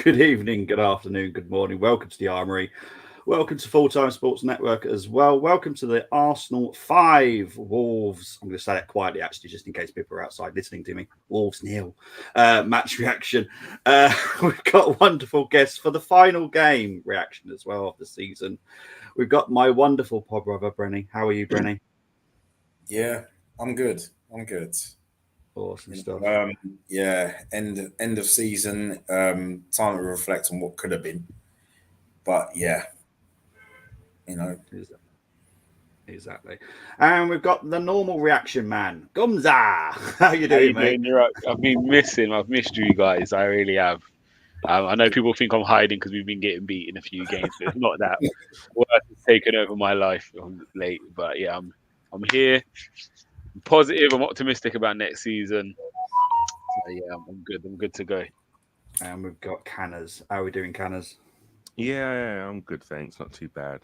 Good evening, good afternoon, good morning. Welcome to the Armoury. Welcome to Full Time Sports Network as well. Welcome to the Arsenal 5 Wolves. I'm going to say that quietly, actually, just in case people are outside listening to me. Wolves nil. Match reaction. We've got wonderful guests for the final game reaction as well of the season. We've got my wonderful pod brother, Brenny. How are you, Brenny? Yeah, I'm good. I'm good. Awesome stuff. End of season. Time to reflect on what could have been. But yeah, you know, Exactly. And we've got the normal reaction man, Gumza. How you How doing, you mate? doing? You're right. I've missed you guys. I really have. I know people think I'm hiding because we've been getting beat in a few games, but it's not that. Work has taken over my life late, but yeah, I'm here. I'm positive. I'm optimistic about next season. So yeah, I'm good. I'm good to go. And we've got Canners. How are we doing, Canners? Yeah, I'm good, thanks. Not too bad.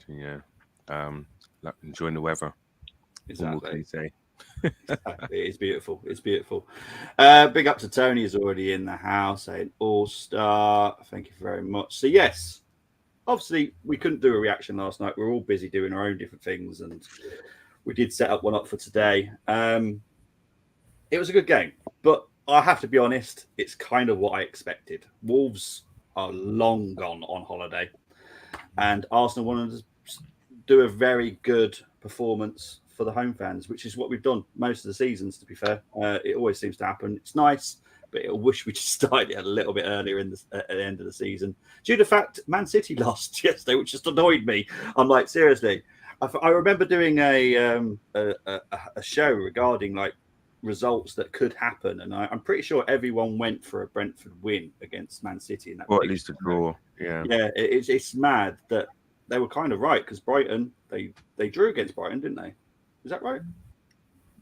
Like enjoying the weather. What more can you say? It's beautiful. It's beautiful. Big up to Tony, is already in the house, saying all star. Thank you very much. So yes, obviously we couldn't do a reaction last night. We were all busy doing our own different things, and we did set up one up for today. It was a good game, but I have to be honest, it's kind of what I expected. Wolves are long gone on holiday, and Arsenal wanted to do a very good performance for the home fans, which is what we've done most of the seasons. To be fair, it always seems to happen. It's nice, but I wish we just started it a little bit earlier at the end of the season. Due to the fact Man City lost yesterday, which just annoyed me. I'm like, seriously. I remember doing a show regarding like results that could happen, and I'm pretty sure everyone went for a Brentford win against Man City in that. Or at least a draw. Yeah, it's mad that they were kind of right because Brighton they drew against Brighton, didn't they? Is that right?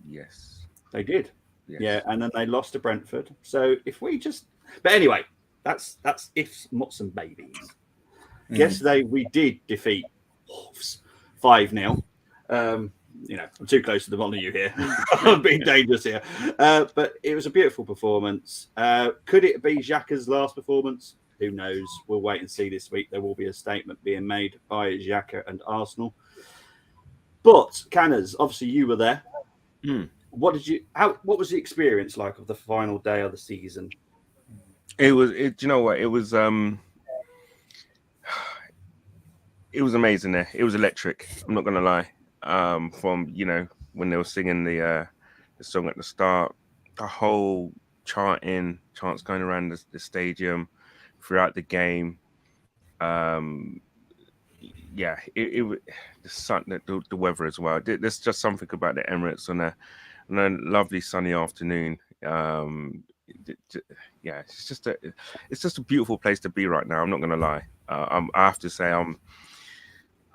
Yes, They did. yes. Yeah, and then they lost to Brentford. So if we just, but anyway, that's ifs, muts, and babies. Yesterday we did defeat Wolves 5-0. I'm too close to the one of you here. I'm being dangerous here. But it was a beautiful performance. Could it be Xhaka's last performance? Who knows? We'll wait and see this week. There will be a statement being made by Xhaka and Arsenal. But Canners, obviously you were there. What was the experience like of the final day of the season? You know what? It was amazing there. It was electric. I'm not gonna lie. From when they were singing the song at the start, the whole chants going around the stadium throughout the game. Yeah, the sun, the weather as well. There's just something about the Emirates on a lovely sunny afternoon. Yeah, it's just a beautiful place to be right now. I'm not gonna lie. I have to say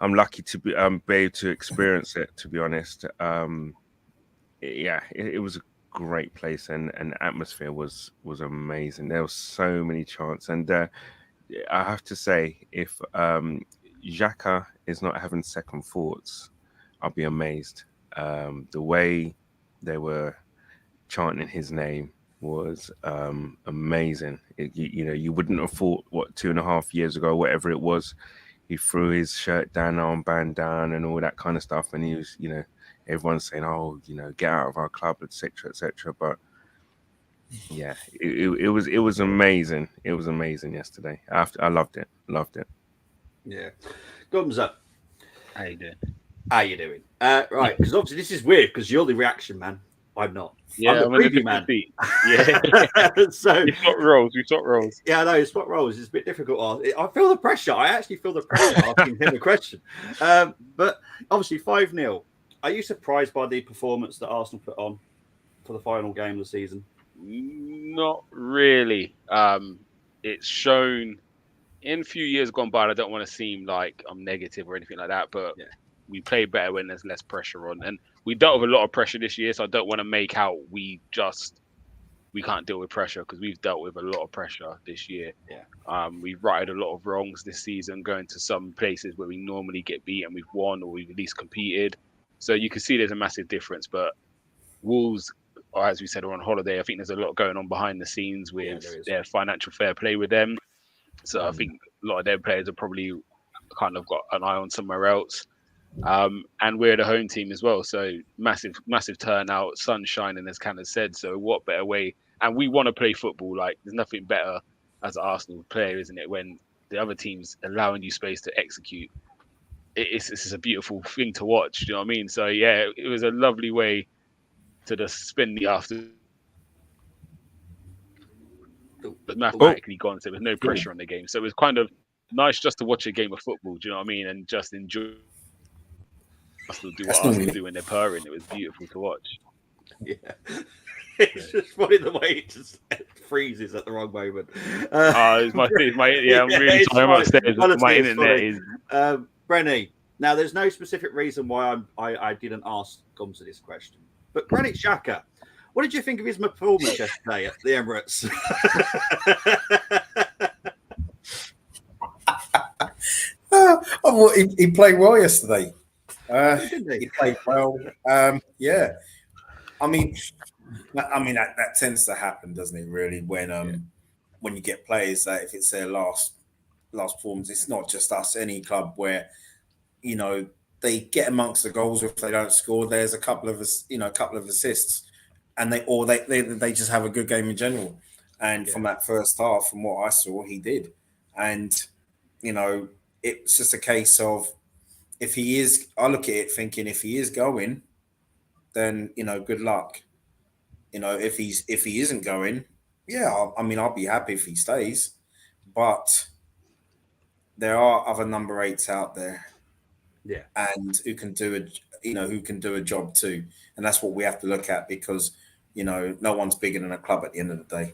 I'm lucky to be able to experience it. To be honest, it was a great place, and the atmosphere was amazing. There were so many chants, and I have to say, if Xhaka is not having second thoughts, I'll be amazed. The way they were chanting his name was amazing. You wouldn't have thought 2.5 years ago, whatever it was, he threw his shirt down, armband down, and all that kind of stuff, and he was, everyone's saying, "Oh, get out of our club," etc., etc. But yeah, it was amazing. It was amazing yesterday. I loved it. Loved it. Yeah, thumbs up. How you doing? How you doing? Right, because obviously this is weird because you're the reaction man. I'm not. Yeah, I'm the preview man. Yeah. So we swap roles. Yeah, I know it's spot roles. It's a bit difficult. I feel the pressure. I actually feel the pressure asking him a question. But obviously 5-0. Are you surprised by the performance that Arsenal put on for the final game of the season? Not really. It's shown in a few years gone by. I don't want to seem like I'm negative or anything like that, but we play better when there's less pressure on, and we dealt with a lot of pressure this year. So I don't want to make out we can't deal with pressure, because we've dealt with a lot of pressure this year. We've righted a lot of wrongs this season, going to some places where we normally get beat and we've won, or we've at least competed. So you can see there's a massive difference. But Wolves, or as we said, are on holiday. I think there's a lot going on behind the scenes with their financial fair play with them. So I think a lot of their players have probably kind of got an eye on somewhere else. And we're the home team as well, so massive turnout, sun shining, as Ken has said. So what better way? And we want to play football. Like there's nothing better as an Arsenal player, isn't it? When the other team's allowing you space to execute, it's a beautiful thing to watch. Do you know what I mean? So yeah, it was a lovely way to just spend the afternoon. But mathematically gone, so there was no pressure on the game. So it was kind of nice just to watch a game of football. Do you know what I mean? And just enjoy. Arsenal do what Arsenal do when they're purring. It was beautiful to watch. Yeah. It's just funny the way it just freezes at the wrong moment. I'm really sorry. I'm upstairs. My internet is. Brenny, now there's no specific reason why I didn't ask Gumsa this question, but Granit Xhaka, what did you think of his performance yesterday at the Emirates? I thought he played well yesterday. He played well. Yeah. I mean that tends to happen, doesn't it? Really, when you get players that if it's their last forms, it's not just us. Any club where they get amongst the goals if they don't score. There's a couple of assists, and they just have a good game in general. And from that first half, from what I saw, he did. And it's just a case of if he is. I look at it thinking if he is going, then good luck. If he isn't going, I'll be happy if he stays. But there are other number 8s out there, and who can do a job too, and that's what we have to look at because no one's bigger than a club at the end of the day.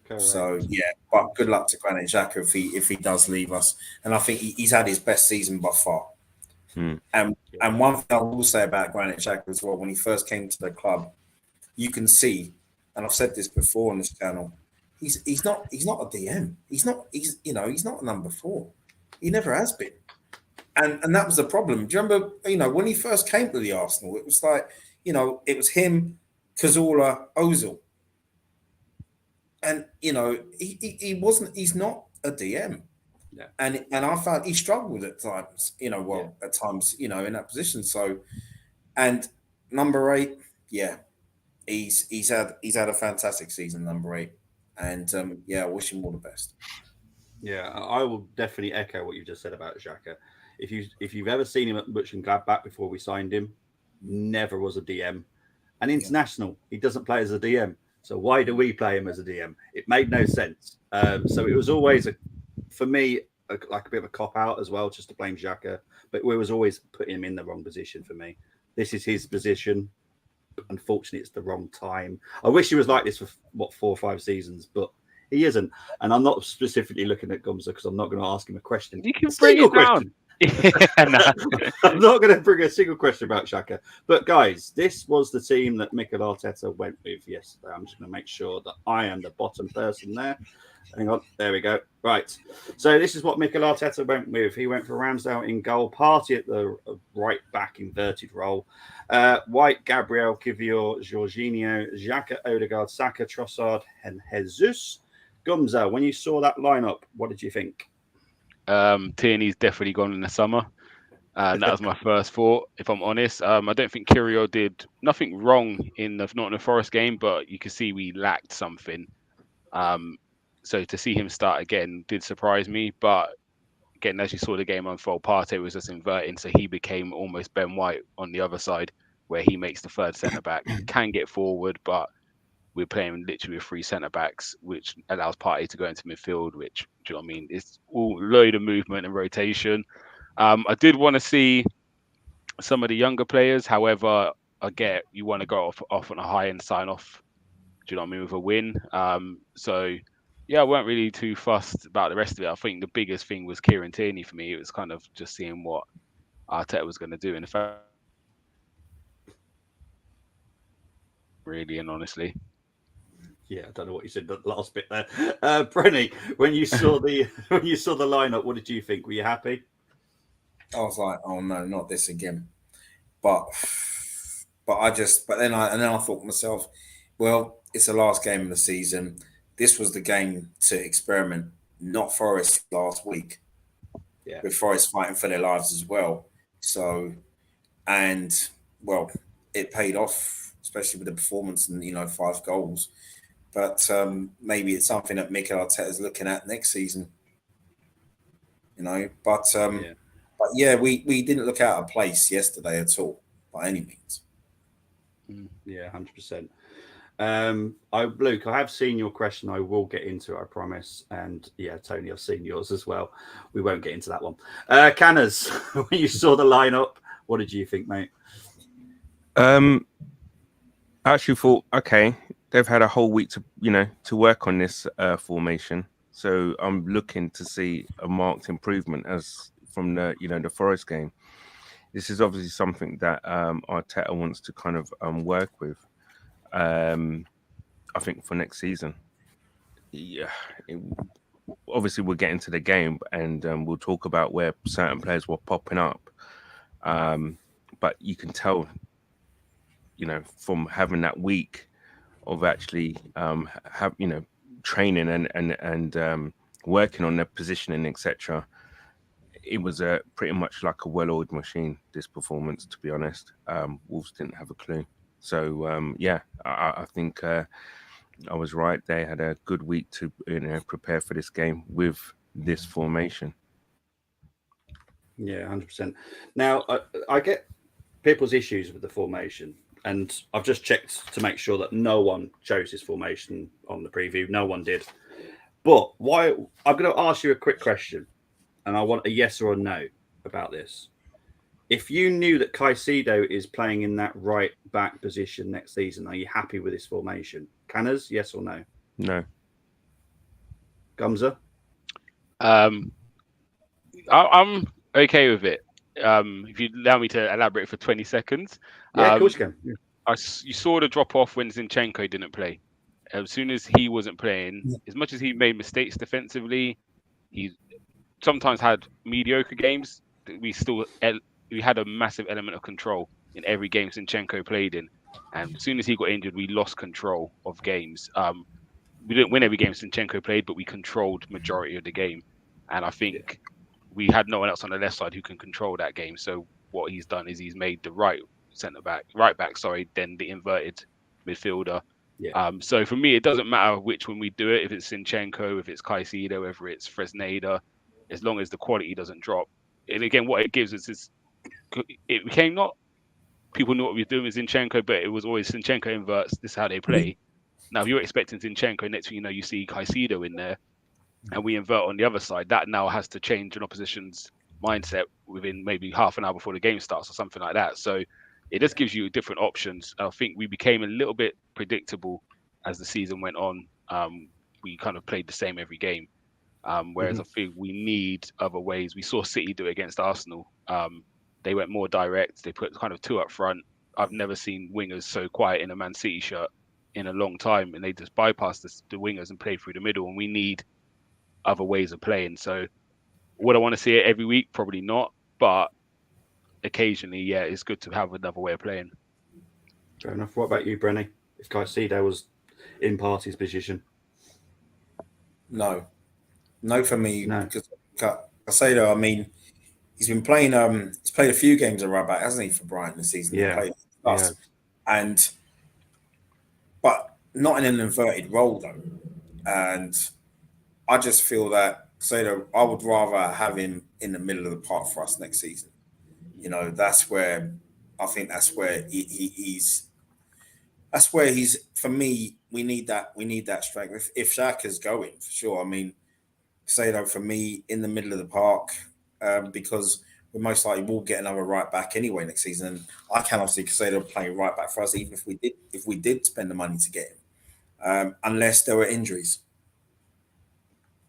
Correct. So but good luck to Granit Xhaka if he does leave us, and I think he's had his best season by far. And one thing I will say about Granit Xhaka as well, when he first came to the club, you can see, and I've said this before on this channel, he's not a DM. He's not a number 4. He never has been. And that was the problem. Do you remember, when he first came to the Arsenal, it was like, it was him, Cazorla, Ozil. And, he's not a DM. Yeah. And I found he struggled at times, at times, in that position. So, and number 8, he's had a fantastic season, number 8. And I wish him all the best. Yeah, I will definitely echo what you just said about Xhaka. If you've ever seen him at Mönchengladbach before we signed him, never was a DM. And international, he doesn't play as a DM. So why do we play him as a DM? It made no sense. So it was always for me like a bit of a cop out as well, just to blame Xhaka. But we was always putting him in the wrong position for me. This is his position. Unfortunately, it's the wrong time. I wish he was like this for 4 or 5 seasons, but he isn't. And I'm not specifically looking at Gumsa because I'm not going to ask him a question. You can bring it down. I'm not going to bring a single question about Xhaka. But guys, this was the team that Mikel Arteta went with yesterday. I'm just going to make sure that I am the bottom person there. Hang on, there we go. Right. So this is what Mikel Arteta went with. He went for Ramsdale in goal, Partey at the right back inverted role, White, Gabriel, Kivior, Jorginho, Xhaka, Odegaard, Saka, Trossard, and Jesus. Gumza, when you saw that lineup, what did you think? Tierney's definitely gone in the summer. That was my first thought, if I'm honest. I don't think Kiwior did nothing wrong in the Nottingham Forest game, but you could see we lacked something. So to see him start again did surprise me. But again, as you saw the game unfold, Partey was just inverting, so he became almost Ben White on the other side, where he makes the third centre back. He can get forward, but we're playing literally with 3 centre backs, which allows Partey to go into midfield, which, do you know what I mean? It's all load of movement and rotation. I did want to see some of the younger players. However, I get you want to go off on a high and sign off, do you know what I mean, with a win. So, I weren't really too fussed about the rest of it. I think the biggest thing was Kieran Tierney for me. It was kind of just seeing what Arteta was going to do. And if I really and honestly. Yeah, I don't know what you said the last bit there. Brenny, when you saw the lineup, what did you think? Were you happy? I was like, oh no, not this again. But then I thought to myself, well, it's the last game of the season. This was the game to experiment. not Forest last week. Yeah. With Forest fighting for their lives as well. So, and well, it paid off, especially with the performance and 5 goals. But maybe it's something that Mikel Arteta is looking at next season. But yeah, we didn't look out of place yesterday at all by any means. Yeah, 100%. Luke, I have seen your question. I will get into it, I promise. And yeah, Tony, I've seen yours as well. We won't get into that one. Canners, when you saw the lineup, what did you think, mate? I actually thought, okay, they've had a whole week to work on this formation. So I'm looking to see a marked improvement as from the Forest game. This is obviously something that Arteta wants to kind of work with. I think for next season. Yeah, obviously we'll get into the game and we'll talk about where certain players were popping up. But you can tell, from having that week of actually training and working on their positioning, etc. It was pretty much like a well-oiled machine, this performance, to be honest. Wolves didn't have a clue. So, I think I was right. They had a good week to prepare for this game with this formation. Yeah, 100%. Now, I get people's issues with the formation, and I've just checked to make sure that no one chose this formation on the preview. No one did. But why? I'm going to ask you a quick question, and I want a yes or a no about this. If you knew that Caicedo is playing in that right back position next season, are you happy with this formation? Canners, yes or no? No. Gumza? I'm okay with it. If you allow me to elaborate for 20 seconds. Yeah, of course you can. Yeah. You saw the drop off when Zinchenko didn't play. As soon as he wasn't playing, as much as he made mistakes defensively, he sometimes had mediocre games. We had a massive element of control in every game Zinchenko played in. And as soon as he got injured, we lost control of games. We didn't win every game Zinchenko played, but we controlled majority of the game. And I think we had no one else on the left side who can control that game. So what he's done is he's made the right back, then the inverted midfielder. Yeah. So for me, it doesn't matter which one we do it. If it's Zinchenko, if it's Caicedo, whether it's Fresneda, as long as the quality doesn't drop. And again, what it gives us is it became not people knew what we were doing with Zinchenko, but it was always Zinchenko inverts. This is how they play. Now, if you're expecting Zinchenko, next thing you see Caicedo in there, and we invert on the other side. That now has to change an opposition's mindset within maybe half an hour before the game starts or something like that. So it just gives you different options. I think we became a little bit predictable as the season went on. We kind of played the same every game. Whereas I think we need other ways. We saw City do it against Arsenal. They went more direct. They put kind of 2 up front. I've never seen wingers so quiet in a Man City shirt in a long time, and they just bypassed the wingers and played through the middle. And we need other ways of playing. So would I want to see it every week? Probably not. But occasionally, yeah, it's good to have another way of playing. Fair enough. What about you, Brenny? If Caicedo was in Partey's position? No for me. No. Because Caicedo, I mean, he's been playing. He's played a few games at right back, hasn't he, for Brighton this season? Yeah. But not in an inverted role though. And I just feel that Caicedo, I would rather have him in the middle of the park for us next season. That's where I think he's. That's where he's. For me, we need that strength. If Xhaka's going, for sure. I mean, Caicedo for me in the middle of the park, because we most likely will get another right back anyway next season. And I cannot see Caicedo playing right back for us, even if we did spend the money to get him, unless there were injuries.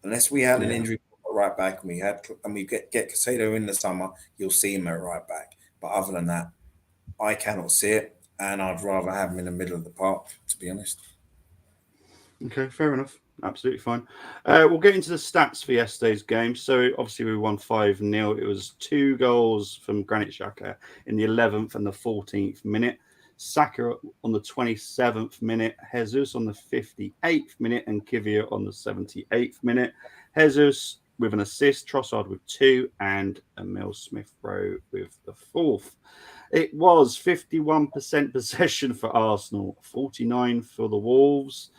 Unless we had an injury at right back and we get Caicedo in the summer, you'll see him at right back. But other than that, I cannot see it, and I'd rather have him in the middle of the park, to be honest. Okay, fair enough. Absolutely fine. We'll get into the stats for yesterday's game. So obviously we won 5-0. It was 2 goals from Granit Xhaka in the 11th and the 14th minute. Saka on the 27th minute, Jesus on the 58th minute, and Kivior on the 78th minute. Jesus with an assist, Trossard with 2, and Emil Smith-Rowe with the 4th. It was 51% possession for Arsenal, 49 for the Wolves,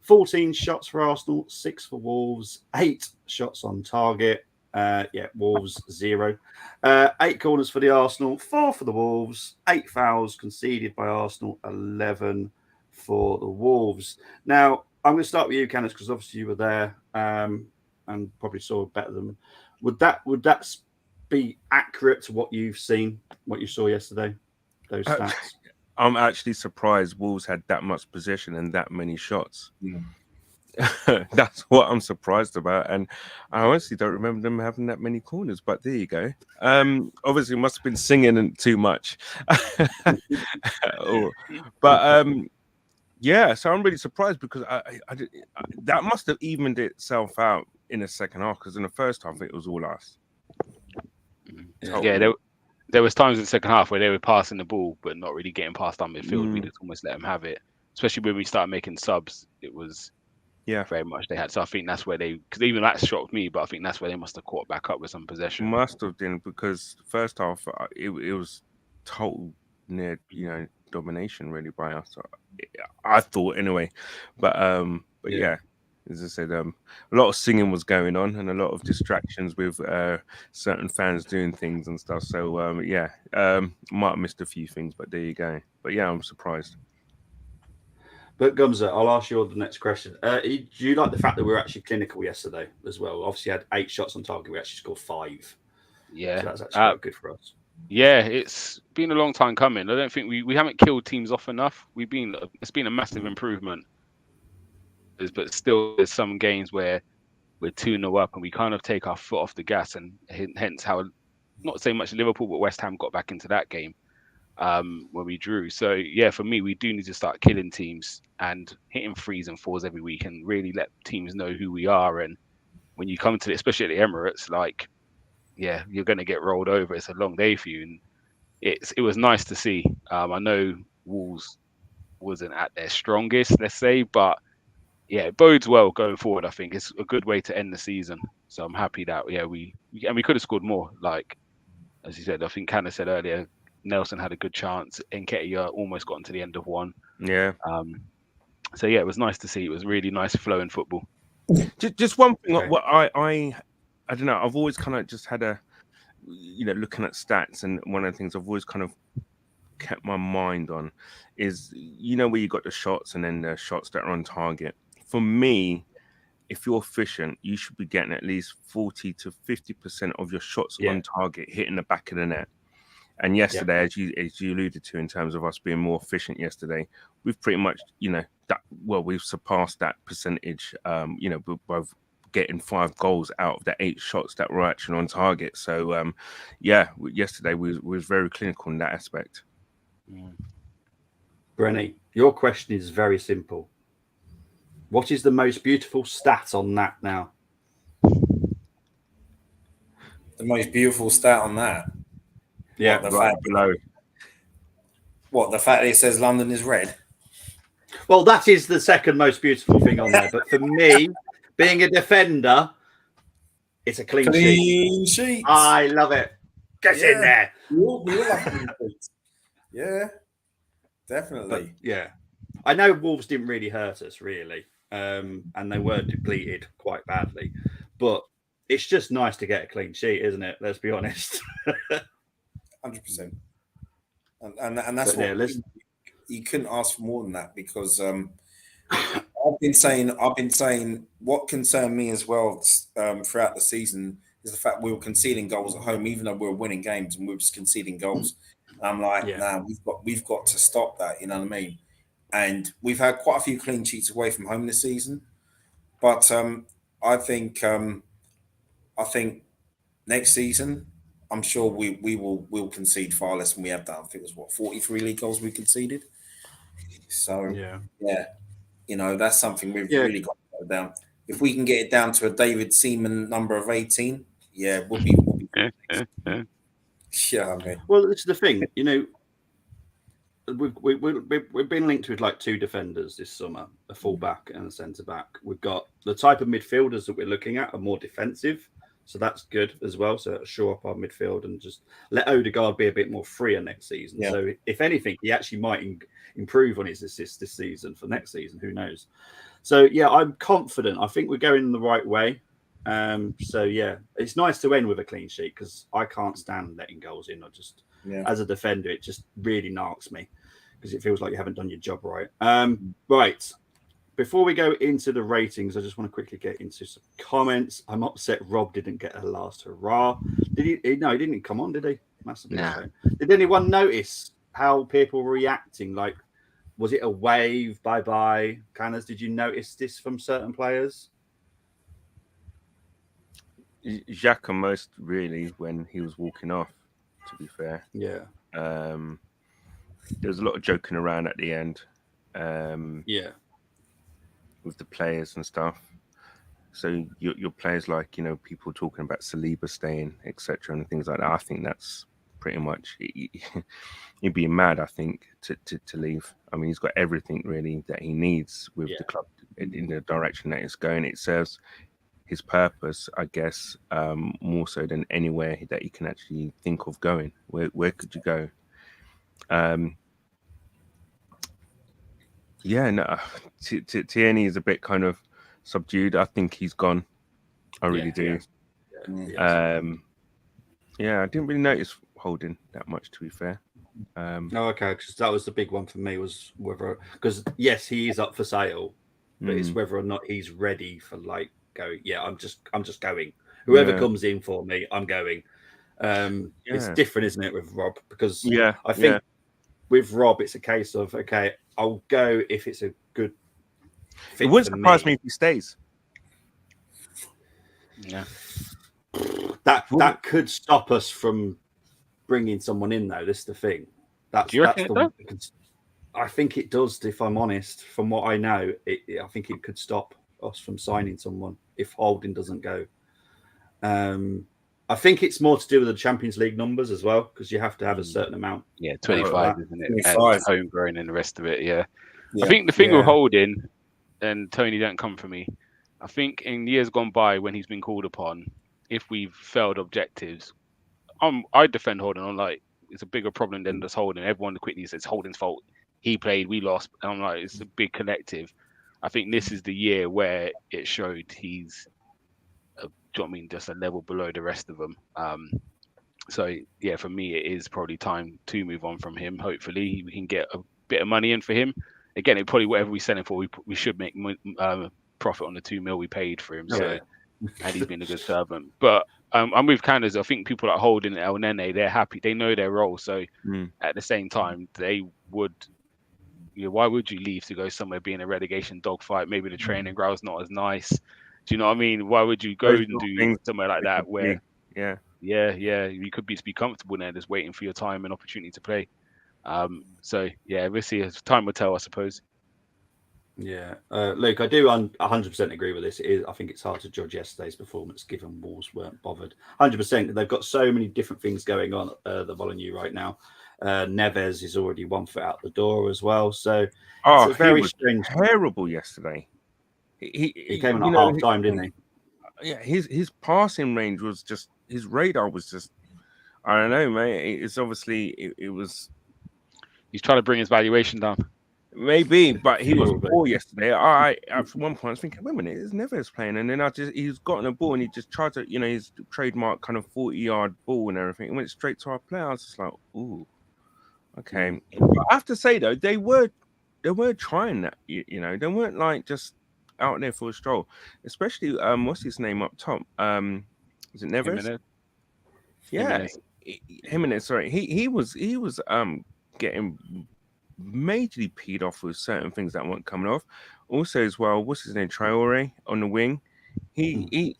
14 shots for Arsenal, 6 for Wolves, 8 shots on target. Wolves 0. 8 corners for the Arsenal, 4 for the Wolves, 8 fouls conceded by Arsenal, 11 for the Wolves. Now, I'm going to start with you, Kenneth, because obviously you were there and probably saw better than. Would that be accurate to what you've seen, what you saw yesterday? Those stats. I'm actually surprised Wolves had that much possession and that many shots. Mm. That's what I'm surprised about, and I honestly don't remember them having that many corners. But there you go. Obviously, must have been singing too much. Yeah. So I'm really surprised because that must have evened itself out in the second half. Because in the first half, it was all us. Yeah, there was times in the second half where they were passing the ball but not really getting past our midfield. We just almost let them have it, especially when we started making subs. It was very much they had. So I think that's where because even that shocked me, but I think that's where they must have caught back up with some possession. Must have been, because the first half it was total near domination really by us. I thought anyway, but yeah. As I said, a lot of singing was going on and a lot of distractions with certain fans doing things and stuff. So might have missed a few things, but there you go. But yeah, I'm surprised. But Gumza, I'll ask you the next question. Do you like the fact that we were actually clinical yesterday as well? Obviously, had 8 shots on target. We actually scored 5. Yeah, so that's actually quite good for us. Yeah, it's been a long time coming. I don't think we haven't killed teams off enough. It's been a massive improvement. But still, there's some games where we're 2-0 up and we kind of take our foot off the gas, and hence how, not so much Liverpool, but West Ham got back into that game when we drew. So yeah, for me, we do need to start killing teams and hitting 3s and 4s every week and really let teams know who we are. And when you come to it, especially at the Emirates, you're going to get rolled over. It's a long day for you, and it was nice to see. I know Wolves wasn't at their strongest, let's say, but yeah, it bodes well going forward. I think it's a good way to end the season. So I'm happy that we could have scored more. Like as you said, I think Canna said earlier, Nelson had a good chance. Nketiah almost got into the end of one. Yeah. So yeah, it was nice to see. It was really nice flowing football. Just one thing. Okay. What I don't know. I've always kind of just had looking at stats, and one of the things I've always kind of kept my mind on is where you got the shots and then the shots that are on target. For me, if you're efficient, you should be getting at least 40 to 50% of your shots on target hitting the back of the net. And yesterday, as you alluded to, in terms of us being more efficient yesterday, we've pretty much, we've surpassed that percentage, by getting 5 goals out of the 8 shots that were actually on target. So, yesterday we was very clinical in that aspect. Brenny, your question is very simple. What is the most beautiful stat on that now? The most beautiful stat on that? Yeah, right below. What, the fact that it says London is red? Well, that is the second most beautiful thing on there. But for me, being a defender, it's a clean sheet. Clean sheet. I love it. Get in there. We all love clean sheets. Yeah, definitely. But, I know Wolves didn't really hurt us, really. And they were depleted quite badly. But it's just nice to get a clean sheet, isn't it? Let's be honest. 100%. And that's what you couldn't ask for more than that, because I've been saying what concerned me as well throughout the season is the fact we were conceding goals at home, even though we were winning games, and we were just conceding goals. And I'm like, we've got to stop that. You know what I mean? And we've had quite a few clean sheets away from home this season, but I think next season, I'm sure we'll concede far less than we have done. I think it was 43 league goals we conceded. So that's something we've really got to put down. If we can get it down to a David Seaman number of 18, we'll be. Yeah, I mean. Well, it's the thing, we've been linked with like 2 defenders this summer, a full back and a centre back. We've got the type of midfielders that we're looking at are more defensive, so that's good as well. So it'll shore up our midfield and just let Odegaard be a bit more freer next season. Yeah. So if anything, he actually might improve on his assists this season for next season. Who knows? So yeah, I'm confident. I think we're going in the right way. So yeah, it's nice to end with a clean sheet because I can't stand letting goals in. As a defender, it just really narks me because it feels like you haven't done your job right. Right. Before we go into the ratings, I just want to quickly get into some comments. I'm upset Rob didn't get a last hurrah. Did he? No, he didn't come on, did he? Massively. Nah. Did anyone notice how people were reacting? Like, was it a wave? Bye-bye. Canners, did you notice this from certain players? Xhaka most really when he was walking off, to be fair. Yeah. There was a lot of joking around at the end. With the players and stuff. So your players, like, you know, people talking about Saliba staying, etc., and things like that. I think that's pretty much he'd be mad, I think, to leave. I mean, he's got everything really that he needs with the club in the direction that it's going. It serves his purpose, I guess, more so than anywhere that you can actually think of going. Where could you go? Tierney is a bit kind of subdued. I think he's gone. I really do. I didn't really notice Holding that much, to be fair. Okay, because that was the big one for me, was whether, because yes, he is up for sale, but it's whether or not he's ready for like going. Yeah, I'm just going. Whoever comes in for me, I'm going. It's different, isn't it, with Rob? Because I think with Rob, it's a case of, okay, I'll go if it's a good fit. It wouldn't surprise me if he stays. Yeah, that could stop us from bringing someone in, though. This is the thing. I think it does. If I'm honest, from what I know, I think it could stop us from signing someone if Holding doesn't go. I think it's more to do with the Champions League numbers as well, because you have to have a certain amount. Yeah, 25, isn't it? 25. And homegrown and the rest of it. Yeah. I think the thing with Holding, and Tony, don't come for me. I think in years gone by, when he's been called upon, if we've failed objectives, I defend Holding. I'm like, it's a bigger problem than just Holding. Everyone quickly says Holding's fault. He played, we lost. And I'm like, it's a big collective. I think this is the year where it showed he's, just a level below the rest of them. So yeah, for me, it is probably time to move on from him. Hopefully, we can get a bit of money in for him. Again, it probably whatever we sell him for, we should make profit on the $2 million we paid for him. So, and he's been a good servant. But I'm with Candace. I think people like Holding El Nene, they're happy. They know their role. So at the same time, they would. Why would you leave to go somewhere being a relegation dogfight? Maybe the training ground's not as nice. Do you know what I mean? Why would you go and do somewhere like that where, you could be comfortable there, just waiting for your time and opportunity to play. So yeah, we'll see. Time will tell, I suppose. Yeah, Luke, I do 100% agree with this. I think it's hard to judge yesterday's performance given Wolves weren't bothered. 100%. They've got so many different things going on at the Molineux right now. Neves is already 1 foot out the door as well. So it's very strange. Terrible yesterday. He came on at half time, didn't he? Yeah, his passing range was just, his radar was just, I don't know, mate. It's obviously it was. He's trying to bring his valuation down. Maybe, but he was poor yesterday. I at one point I was thinking, wait a minute, it's Neves playing, and then he's gotten a ball and he just tried to, his trademark kind of 40-yard ball and everything. It went straight to our player. I was just like, ooh, okay. But I have to say though, they were trying that. They weren't like just out there for a stroll, especially what's his name up top? Is it Neves? Jimenez. Sorry, he was getting majorly peed off with certain things that weren't coming off. Also, as well, what's his name? Traore on the wing. He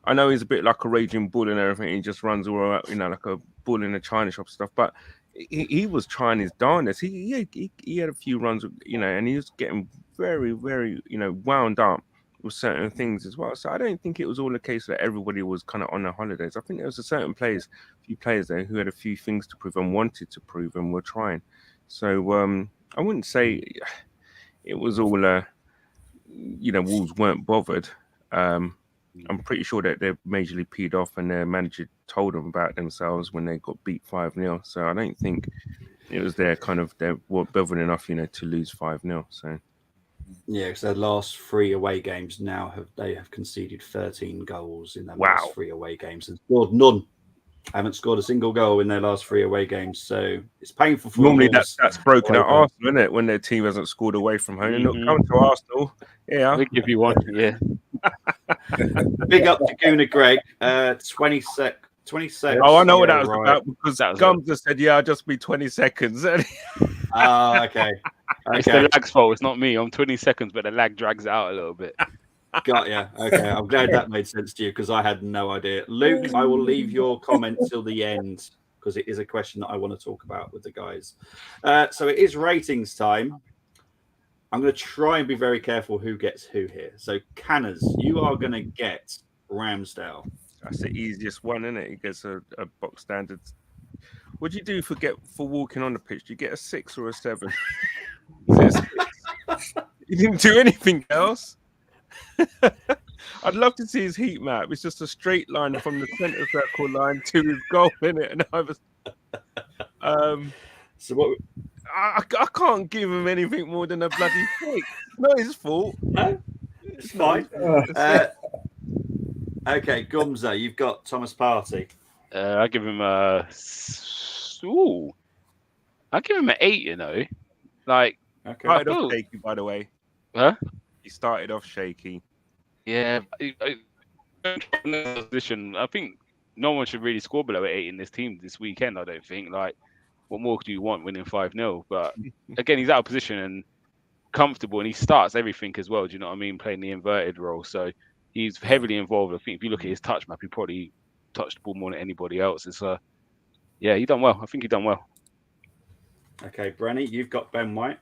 I know he's a bit like a raging bull and everything. He just runs all out, like a bull in a china shop stuff. But he was trying his darndest. He had a few runs, and he was getting very, very, wound up with certain things as well. So I don't think it was all a case that everybody was kind of on their holidays. I think there was a few players there who had a few things to prove and wanted to prove and were trying. So I wouldn't say it was all Wolves weren't bothered. I'm pretty sure that they're majorly peed off, and their manager told them about themselves when they got beat 5-0. So I don't think it was their bothered enough, to lose 5-0. So yeah, because their last 3 away games now have conceded 13 goals in their last 3 away games and scored none. Haven't scored a single goal in their last 3 away games, so it's painful for normally them. that's broken at Arsenal, isn't it? When their team hasn't scored away from home, and they'll come to Arsenal. Yeah, we'll give you one. Yeah. Big up to Guna Greg. 20 seconds. Oh, I know what that was about, because Gums just said, "Yeah, I'll just be 20 seconds." Okay. It's the lag's fault. It's not me. I'm 20 seconds, but the lag drags it out a little bit. Got ya. Okay, I'm glad that made sense to you, because I had no idea. Luke, I will leave your comment till the end, because it is a question that I want to talk about with the guys. So it is ratings time. I'm going to try and be very careful who gets who here. So Canners, you are going to get Ramsdale. That's the easiest one, isn't it? He gets a box standard. What do you do for walking on the pitch? Do you get a 6 or a 7? He didn't do anything else. I'd love to see his heat map. It's just a straight line from the centre circle line to his goal in it, and so what? I can't give him anything more than a bloody 6. It's not his fault. No, it's fine. Okay, Gumza, you've got Thomas Partey. I give him a. I give him an 8. Like. Okay. Started off shaky, by the way. Huh? He started off shaky. Yeah, position. I think no one should really score below 8 in this team this weekend. I don't think. Like, what more do you want winning 5-0? But again, he's out of position and comfortable, and he starts everything as well. Do you know what I mean? Playing the inverted role, so he's heavily involved. I think if you look at his touch map, he probably touched the ball more than anybody else. It's yeah, he done well. I think he done well. Okay, Brenny, you've got Ben White.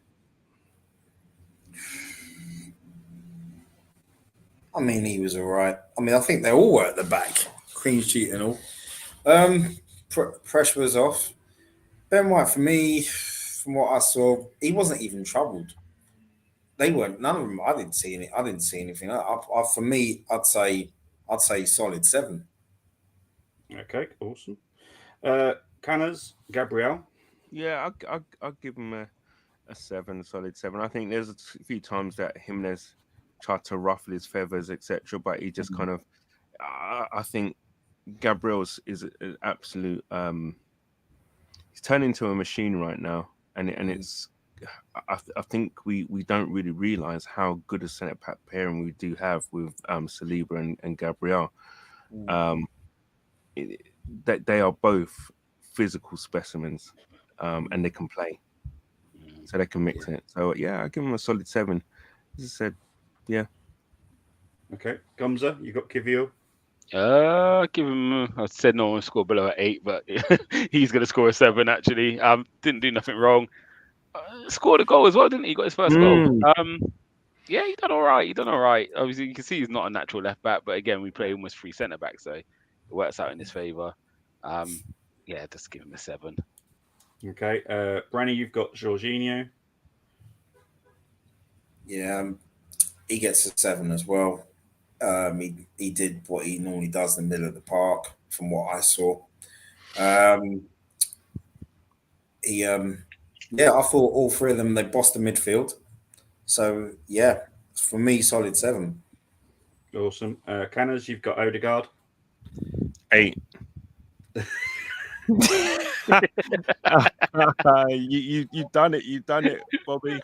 I mean, he was all right. I mean, I think they all were at the back, clean sheet and all. Pressure was off. Ben White, for me, from what I saw, he wasn't even troubled. They weren't. None of them. I didn't see anything. For me, I'd say solid 7. Okay, awesome. Canners, Gabriel. Yeah, I'll give him a 7, solid 7. I think there's a few times that Jimenez tried to ruffle his feathers, etc., but he just kind of. I think Gabriel's is an absolute. He's turned into a machine right now, and it's. I think we don't really realize how good a centre back pairing we do have with Saliba and Gabriel. That they are both physical specimens, and they can play, so they can mix it. So yeah, I give them a solid 7. As I said, yeah. Okay, Gumza, you got Kivio. Give him. I said no one scored below 8, but he's going to score a 7. Actually, didn't do nothing wrong. Scored a goal as well, didn't he? Got his first goal. Yeah, he done all right. Obviously, you can see he's not a natural left back, but again, we play almost 3 centre backs, so it works out in his favour. Yeah, just give him a 7. Okay, Branny, you've got Jorginho. Yeah, he gets a 7 as well. He did what he normally does in the middle of the park, from what I saw. Yeah, I thought all 3 of them, they bossed the midfield. So yeah, for me, solid 7. Awesome. Canners, you've got Odegaard. 8. You've done it, Bobby.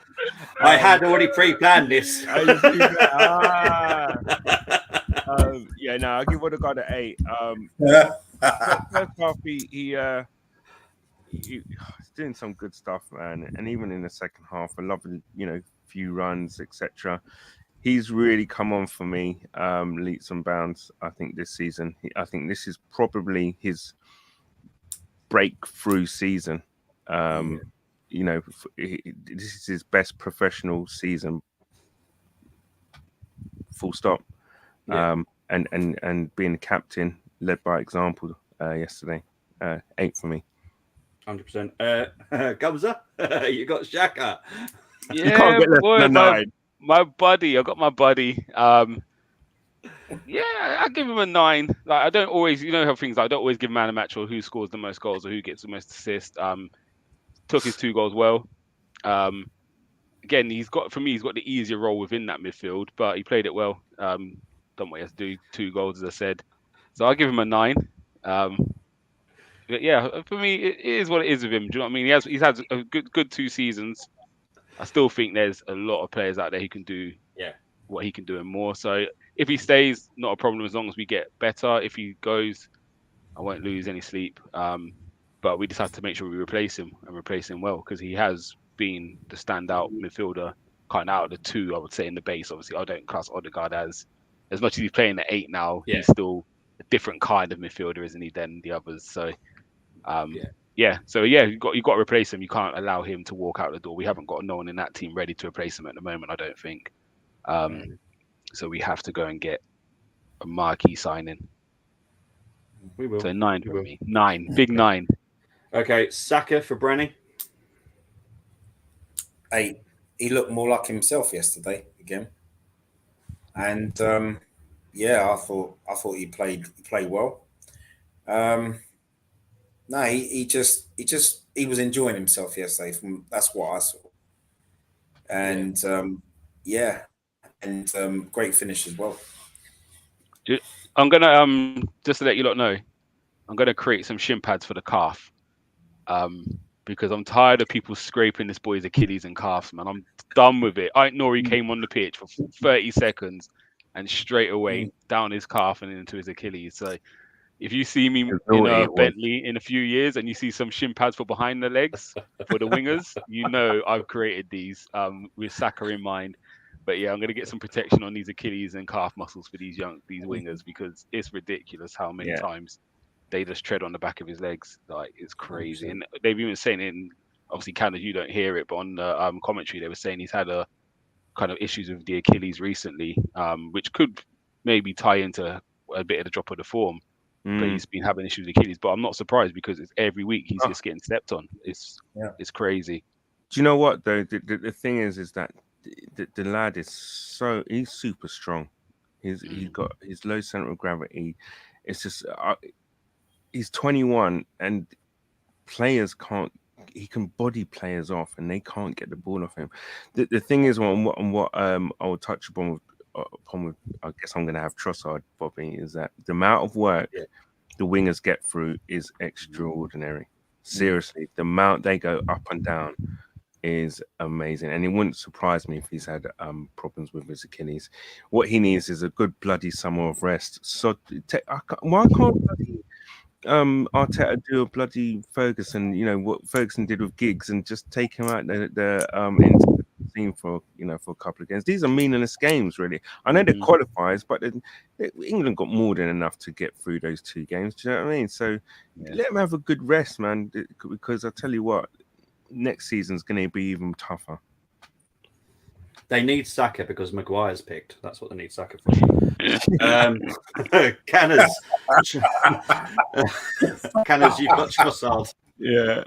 I had already pre-planned this. Yeah, no, I'll give Odegaard an 8. First half, he's doing some good stuff, man, and even in the second half, I love few runs, etc. He's really come on for me, leaps and bounds. I think this season, I think this is probably his breakthrough season. This is his best professional season. Full stop. Yeah. And being a captain, led by example yesterday, 8 for me. 100%. Gubza, you got Xhaka. Yeah, You can't get less boy, than a 9. my buddy. I got my buddy. Yeah, I give him a 9. Like I don't always, you know how things. I don't always give man a match or who scores the most goals or who gets the most assists. Took his 2 goals well. Again, he's got the easier role within that midfield, but he played it well. Done what he has to do. 2 goals, as I said. So I'll give him a 9. But yeah, for me, it is what it is with him. Do you know what I mean? He's had a good 2 seasons. I still think there's a lot of players out there who can do what he can do and more. So if he stays, not a problem as long as we get better. If he goes, I won't lose any sleep. But we just have to make sure we replace him and replace him well because he has been the standout midfielder kind of out of the 2, I would say, in the base. Obviously, I don't class Odegaard as much as he's playing at 8 now. Yeah. He's still a different kind of midfielder, isn't he, than the others? So, you got to replace him. You can't allow him to walk out the door. We haven't got no one in that team ready to replace him at the moment, I don't think. So we have to go and get a marquee signing. We will. So 9 for me. 9, big 9. Okay, Saka for Brenny. 8. He looked more like himself yesterday again, and I thought he played well. No, he was enjoying himself yesterday. That's what I saw, and great finish as well. I'm gonna just to let you lot know, I'm gonna create some shin pads for the calf, because I'm tired of people scraping this boy's Achilles and calves, man. I'm done with it. Armoury came on the pitch for 30 seconds and straight away down his calf and into his Achilles. So if you see me in a Bentley in a few years and you see some shin pads for behind the legs for the wingers, you know I've created these with Saka in mind. But yeah, I'm going to get some protection on these Achilles and calf muscles for these wingers because it's ridiculous how many times they just tread on the back of his legs. Like, it's crazy. 100%. And they've even saying in, obviously, Canada, you don't hear it, but on the commentary, they were saying he's had a kind of issues with the Achilles recently, which could maybe tie into a bit of the drop of the form. But he's been having issues with Achilles. But I'm not surprised because it's every week he's just getting stepped on. It's crazy. Do you know what, though? The thing is that the lad is he's super strong. He's got his low center of gravity. It's just he's 21 and players can't. He can body players off and they can't get the ball off him. The thing is, what I will touch upon with I guess I'm going to have Trossard, Bobby, is that the amount of work the wingers get through is extraordinary. Seriously, the amount they go up and down is amazing, and it wouldn't surprise me if he's had problems with his Achilles. What he needs is a good bloody summer of rest. So why can't bloody Arteta do a bloody Ferguson? You know what Ferguson did with Giggs, and just take him out into the team for a couple of games. These are meaningless games, really. I know they're qualifiers, but England got more than enough to get through those 2 games. Do you know what I mean? So let them have a good rest, man. Because I tell you what, next season's going to be even tougher. They need Saka because Maguire's picked. That's what they need Saka for. Canners, you've got Trossard. Yeah.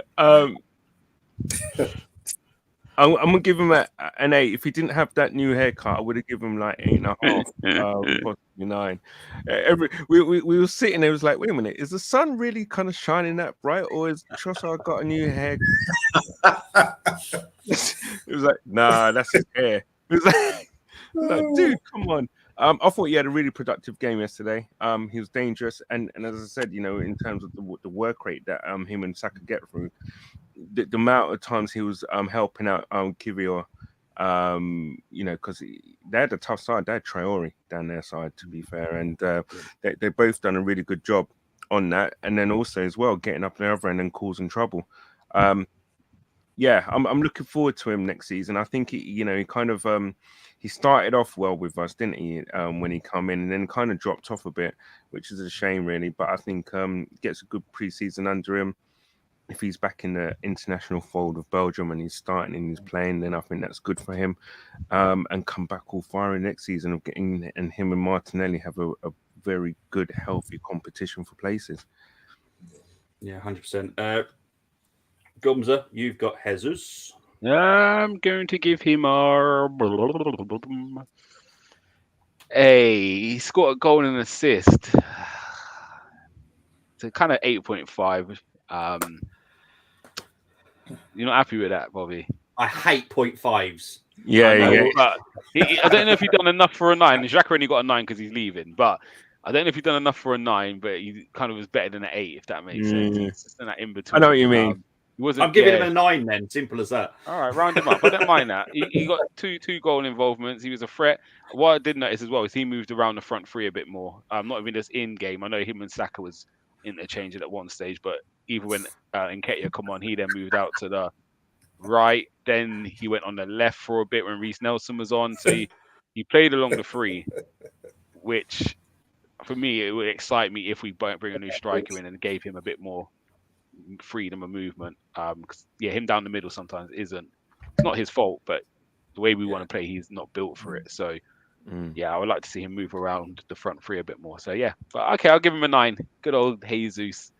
I'm gonna give him an 8. If he didn't have that new haircut, I would have given him like 8.5, possibly 9. We were sitting there, was like, wait a minute, is the sun really kind of shining that bright, or is Trossard got a new hair? It was like, nah, that's his hair. It was like, dude, come on. I thought he had a really productive game yesterday. He was dangerous, and as I said, in terms of the work rate that him and Saka get through, the amount of times he was helping out Kivior, because they had a tough side. They had Traore down their side, to be fair, and they both done a really good job on that. And then also as well getting up the other end and causing trouble. I'm looking forward to him next season. I think he kind of he started off well with us, didn't he? When he come in, and then kind of dropped off a bit, which is a shame, really. But I think gets a good pre-season under him. If he's back in the international fold of Belgium and he's starting and he's playing, then I think that's good for him. And come back all firing next season of getting, and him and Martinelli have a very good, healthy competition for places. Yeah, 100%. Gumza, you've got Jesus. I'm going to give him he scored a goal and an assist. So kind of 8.5. You're not happy with that, Bobby? I hate 0.5s. Yeah, I know, yeah. but I don't know if he's done enough for a 9. Xhaka only got a 9 because he's leaving, but I don't know if he's done enough for a 9, but he kind of was better than an 8, if that makes sense. He's just in that in between. I know what you mean. He wasn't. I'm giving him a 9 then. Simple as that. All right, round him up. I don't mind that. He got two goal involvements. He was a threat. What I did notice as well is he moved around the front three a bit more. Not even just in game. I know him and Saka was interchanging at one stage, but even when Nketiah come on, he then moved out to the right. Then he went on the left for a bit when Reece Nelson was on. So he played along the three, which for me it would excite me if we bring a new striker in and gave him a bit more freedom of movement. Because him down the middle sometimes isn't. It's not his fault, but the way we want to play, he's not built for it. So I would like to see him move around the front three a bit more. So but okay, I'll give him a 9. Good old Jesus.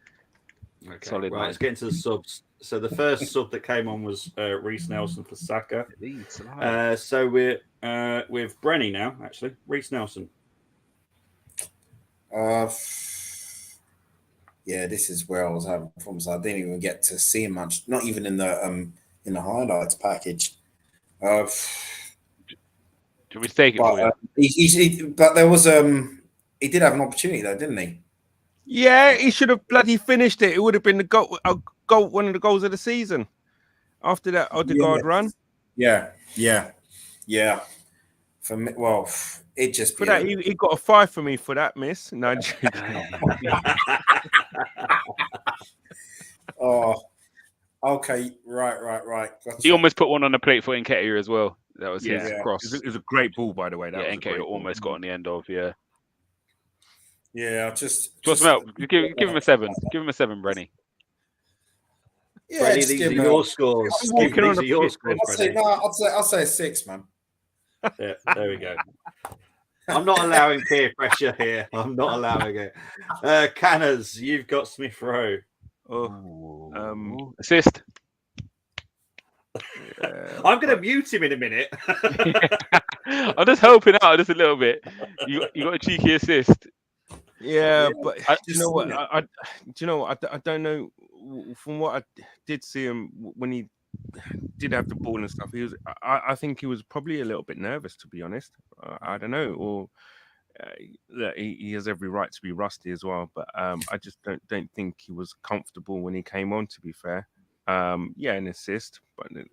Okay, Solid right. 9. Let's get into the subs. So the first sub that came on was Reece Nelson for Saka. So we're with Brenny now. Actually, Reece Nelson. This is where I was having problems. I didn't even get to see him much, not even in the highlights package. Should we take it for you? But there was he did have an opportunity though, didn't he? Yeah, he should have bloody finished it. It would have been the one of the goals of the season after that Odegaard run. Yeah. For me, well, it just for that he got a 5 for me for that miss. No, oh, okay, right. Gotcha. He almost put one on the plate for Nketiah as well. That was his cross. It was a great ball, by the way. That Nketiah almost got on the end of. Yeah, just give him a 7. Give him a 7, Brenny. Yeah, Brenny, these are your scores. These are your scores, Brenny. I'll say a 6, man. Yeah, there we go. I'm not allowing peer pressure here. I'm not allowing it. Canners, you've got Smith Rowe. Assist. I'm going to mute him in a minute. I'm just helping out just a little bit. You got a cheeky assist. Yeah, but you know what? I don't know. From what I did see him when he did have the ball and stuff, I think he was probably a little bit nervous, to be honest. I don't know, or he has every right to be rusty as well. But I just don't think he was comfortable when he came on. To be fair, an assist, but then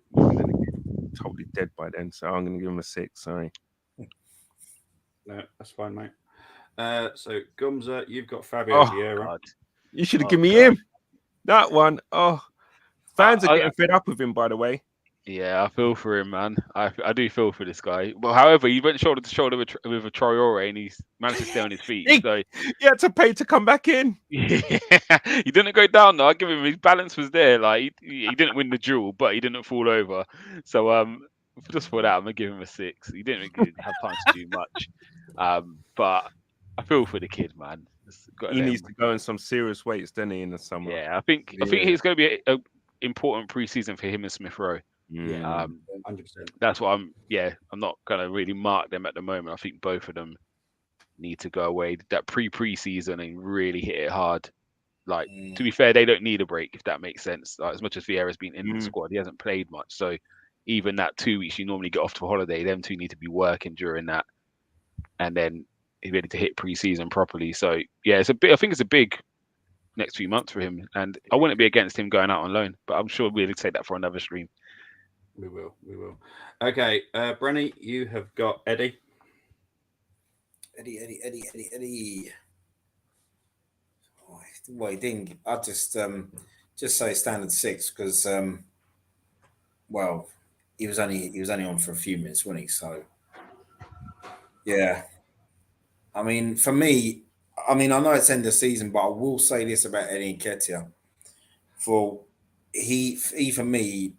totally dead by then. So I'm going to give him a 6. Sorry. No, that's fine, mate. So Gumza, you've got Fabio Vieira. God. You should have given me him. That one. Fans are getting fed up with him, by the way. Yeah, I feel for him, man. I do feel for this guy. Well, however, he went shoulder to shoulder with a Traore, and he's managed to stay on his feet. So he had to pay to come back in. He didn't go down though. I give him his balance was there. Like he didn't win the duel, but he didn't fall over. So just for that, I'm gonna give him a 6. He didn't really have time to do much. But I feel for the kid, man. He needs to go in some serious weights, doesn't he, in the summer? Yeah, I think he's going to be an important preseason for him and Smith Rowe. Yeah, 100%. That's what I'm not going to really mark them at the moment. I think both of them need to go away that preseason and really hit it hard. Like to be fair, they don't need a break if that makes sense. Like, as much as Vieira's been in the squad, he hasn't played much. So even that 2 weeks you normally get off to a holiday, them two need to be working during that, and then he's ready to hit preseason properly. So I think it's a big next few months for him, and I wouldn't be against him going out on loan, but I'm sure we'll take that for another stream. We will. Okay, Brenny, you have got Eddie. Eddie. Well, he didn't. I just say standard 6 because he was only on for a few minutes, wasn't he? So yeah. I mean, for me, I know it's end of season, but I will say this about Eddie Nketiah. For me,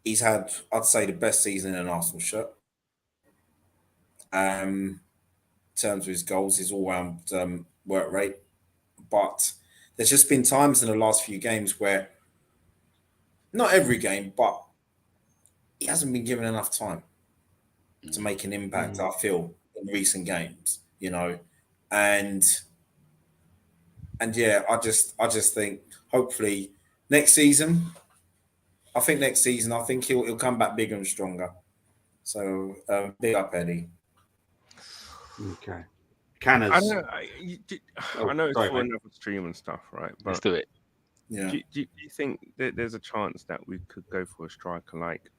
he's had, I'd say, the best season in an Arsenal shirt. In terms of his goals, his all-round work rate. But there's just been times in the last few games where not every game, but he hasn't been given enough time to make an impact. I feel in recent games, and yeah, I just think hopefully next season. I think he'll come back bigger and stronger. So big up, Eddie. Okay. I Canners. know, I know it's sorry, for mate. another stream and stuff, right? But Let's do it. Yeah. do you think that there's a chance that we could go for a striker like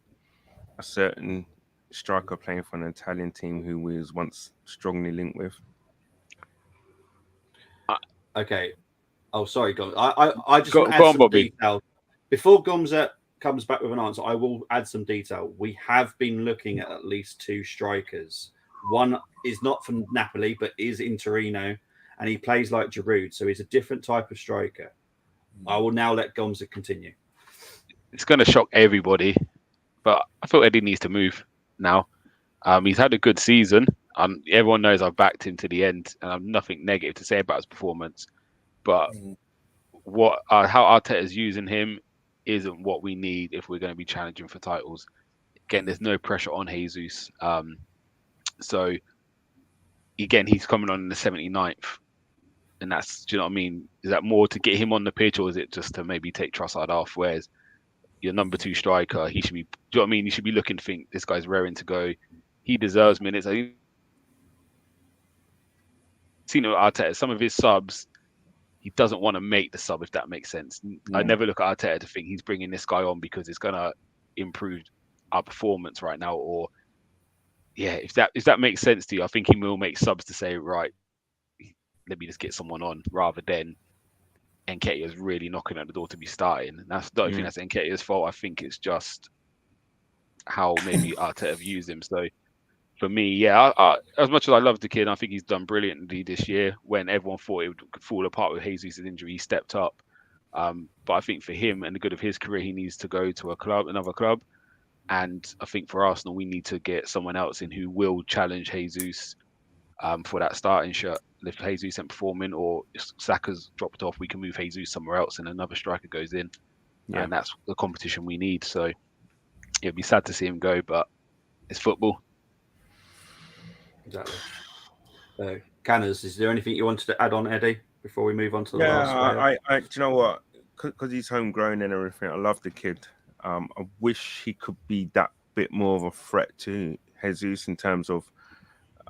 a certain striker playing for an Italian team who we was once strongly linked with? Okay. Oh, sorry, Gums. I just Go want to add on, some Bobby. detail. Before Gums comes back with an answer, I will add some detail. We have been looking at least 2 strikers. One is not from Napoli, but is in Torino, and he plays like Giroud, so he's a different type of striker. I will now let Gums continue. It's going to shock everybody, but I feel Eddie needs to move now. He's had a good season. Everyone knows I've backed him to the end, and I've nothing negative to say about his performance. But how Arteta's using him isn't what we need if we're going to be challenging for titles. Again, there's no pressure on Jesus. So again, he's coming on in the 79th, and that's, do you know what I mean? Is that more to get him on the pitch, or is it just to maybe take Trossard off? Whereas your number 2 striker, he should be, do you know what I mean? You should be looking to think this guy's raring to go. He deserves minutes. I think seen Arteta, some of his subs, he doesn't want to make the sub, if that makes sense. I never look at Arteta to think he's bringing this guy on because it's going to improve our performance right now. Or yeah, if that makes sense to you, I think he will make subs to say, right, let me just get someone on, rather than Nketiah's really knocking at the door to be starting. And that's don't think that's Nketiah's fault. I think it's just how maybe Arteta have used him. So for me, yeah, as much as I love the kid, I think he's done brilliantly this year. When everyone thought it would fall apart with Jesus' injury, he stepped up. But I think for him and the good of his career, he needs to go to another club. And I think for Arsenal, we need to get someone else in who will challenge Jesus for that starting shirt. If Jesus isn't performing, or if Saka's dropped off, we can move Jesus somewhere else and another striker goes in. Yeah. And that's the competition we need. So it'd be sad to see him go, but it's football. Exactly. So, Canners, is there anything you wanted to add on, Eddie, before we move on to the last player? I do you know what? Because he's homegrown and everything, I love the kid. I wish he could be that bit more of a threat to Jesus in terms of.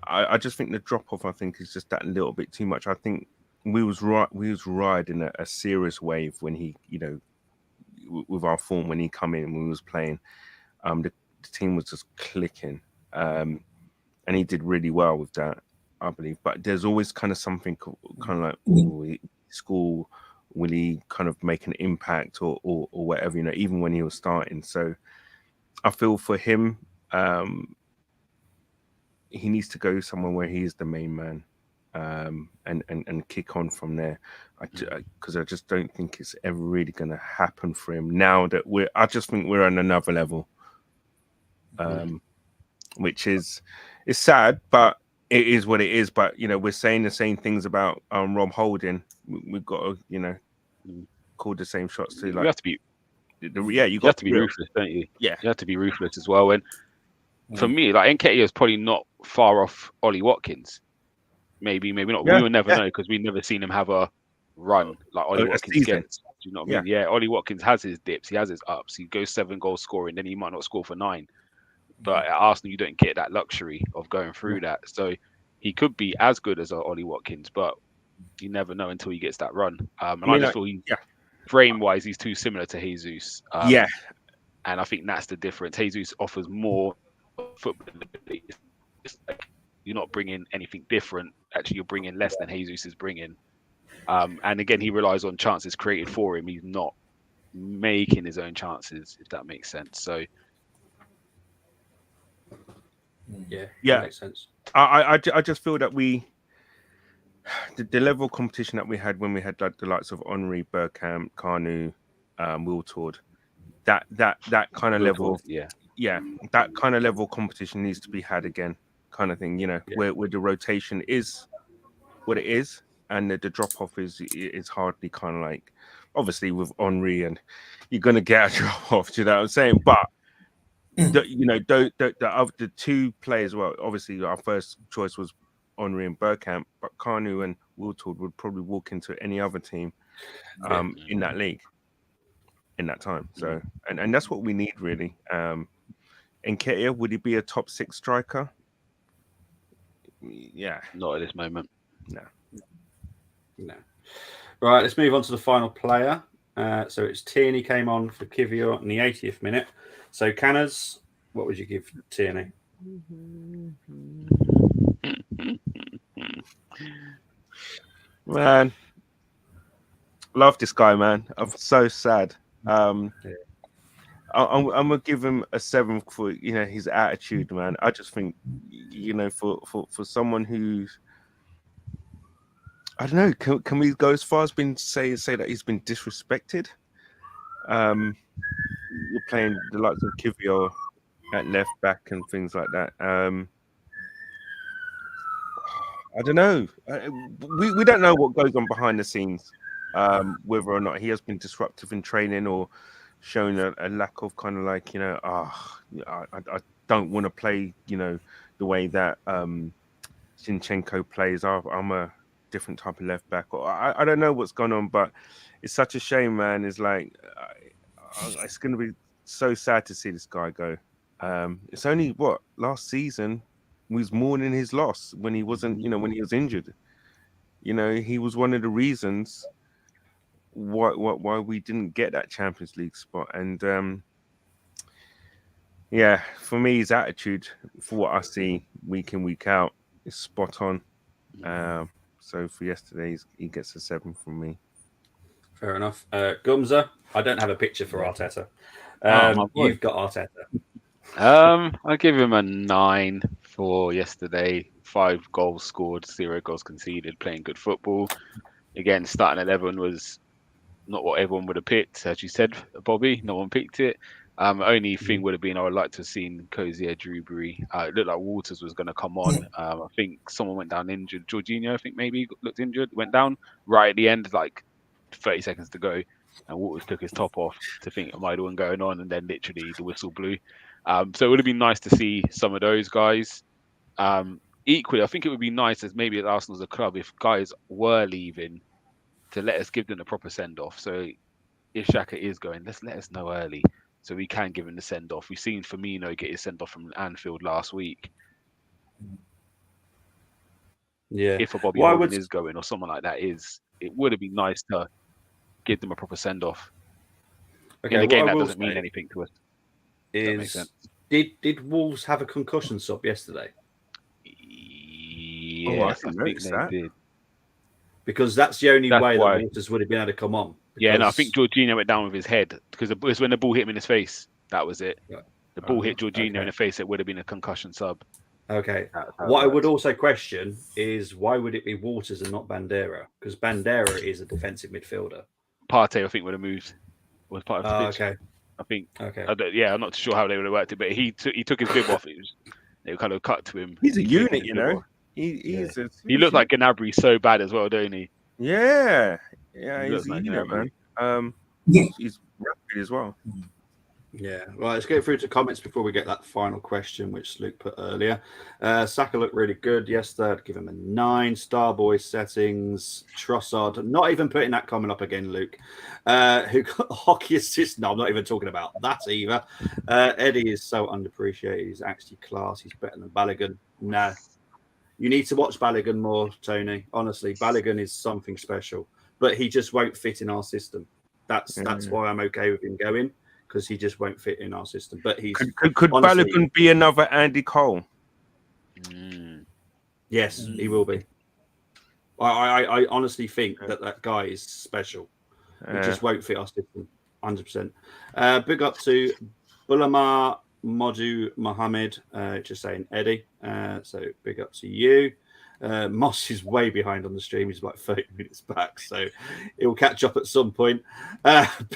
I just think the drop off, I think, is just that little bit too much. I think we was riding a serious wave when he, with our form when he come in and we was playing. The team was just clicking, and he did really well with that, I believe. But there's always kind of something kind of like, will he kind of make an impact or whatever, even when he was starting. So I feel for him, he needs to go somewhere where he is the main man, and kick on from there. Because I just don't think it's ever really going to happen for him now that I just think we're on another level, which is sad, but it is what it is. But we're saying the same things about Rob Holding. We've got to call the same shots too. Like, you have to be, you have to be ruthless, don't you? Yeah, you have to be ruthless as well. And for me, like Nketiah is probably not far off Ollie Watkins. Maybe not. Yeah, we will never know because we've never seen him have a run like Ollie Watkins gets. Do you know what I mean? Yeah, Ollie Watkins has his dips, he has his ups. He goes 7 goals scoring, then he might not score for 9. But at Arsenal, you don't get that luxury of going through that. So he could be as good as Ollie Watkins, but you never know until he gets that run. And I just feel frame-wise, he's too similar to Jesus. And I think that's the difference. Jesus offers more football ability. It's like you're not bringing anything different. Actually, you're bringing less than Jesus is bringing. And again, he relies on chances created for him. He's not making his own chances, if that makes sense. So, yeah, makes sense. I just feel that the level of competition that we had when we had like the likes of Armoury, Bergkamp, Kanu, Wiltord, that kind of level, that kind of level of competition needs to be had again, kind of thing. Where the rotation is what it is, and the drop off is hardly kind of like, obviously with Henry, and you're going to get a drop off. Do you know what I'm saying? But the two players. Well, obviously our first choice was Henry and Bergkamp, but Kanu and Wiltord would probably walk into any other team in that league in that time. So, and that's what we need really. Nketiah, would he be a top 6 striker? Yeah. Not at this moment. No. Right, let's move on to the final player. So it's Tierney came on for Kivior in the 80th minute. So Canners, what would you give Tierney? Man, love this guy, man. I'm so sad. I'm gonna give him a 7 for his attitude, man. I just think for someone who's, I don't know, can we go as far as say that he's been disrespected? You're playing the likes of Kivior at left back and things like that. I don't know. We don't know what goes on behind the scenes, whether or not he has been disruptive in training or shown a lack of kind of like, I don't want to play, the way that Zinchenko plays. I'm a different type of left back. Or I don't know what's going on, but it's such a shame, man. It's like, it's going to be so sad to see this guy go. It's only last season we was mourning his loss when he wasn't, when he was injured. He was one of the reasons why we didn't get that Champions League spot. And for me, his attitude, for what I see week in, week out, is spot on. So for yesterday, he gets a 7 from me. Fair enough. Gumza, I don't have a picture for Arteta. You've got Arteta. I'll give him a 9 for yesterday. 5 goals scored, 0 goals conceded, playing good football. Again, starting 11 was not what everyone would have picked, as you said, Bobby. No one picked it. Only thing would have been I would like to have seen Cozier, Drewbury. It looked like Waters was going to come on. I think someone went down injured. Jorginho, I think maybe looked injured. Went down right at the end, like 30 seconds to go, and Waters took his top off to think it might have been going on, and then literally the whistle blew. So it would have been nice to see some of those guys. Equally, I think it would be nice as maybe at Arsenal as a club if guys were leaving to let us give them the proper send off. So if Xhaka is going, let us know early so we can give him the send off. We've seen Firmino get his send off from Anfield last week. Yeah. If a Bobby Hogan is going or someone like that is, it would have been nice to give them a proper send off. Okay, in a game that doesn't mean anything to us. That makes sense. Did Wolves have a concussion sub yesterday? Yes, I think they did. Because that's the only way that Waters would have been able to come on. Yeah, no, I think Jorginho went down with his head because it was when the ball hit him in his face. That was it. Yeah. The ball hit Jorginho in the face. It would have been a concussion sub. Okay. What I would also question is why would it be Waters and not Bandera? Because Bandera is a defensive midfielder. Partey, I think, would have moved. Was part of the pitch. Okay. I think. Okay. I'm not sure how they would have worked it, but he took his bib off. They kind of cut to him. He's a unit, He looked like Gnabry so bad as well, don't he? Yeah, he's a unit, man. He's rapid as well. Yeah, right. Let's get through to comments before we get that final question, which Luke put earlier. Saka looked really good yesterday. I'd give him a 9. Starboy settings. Trossard, not even putting that comment up again, Luke. Who got hockey assist? No, I'm not even talking about that either. Eddie is so underappreciated. He's actually class. He's better than Balogun. No. You need to watch Balogun more, Tony. Honestly, Balogun is something special, but he just won't fit in our system. That's why I'm okay with him going, because he just won't fit in our system. But he's could Balogun be another Andy Cole? Yes, he will be. I honestly think that guy is special. He just won't fit our system, 100%. Big up to Bulamar Modu Mohammed, just saying Eddie. So big up to you. Moss is way behind on the stream. He's like 30 minutes back, so he'll catch up at some point.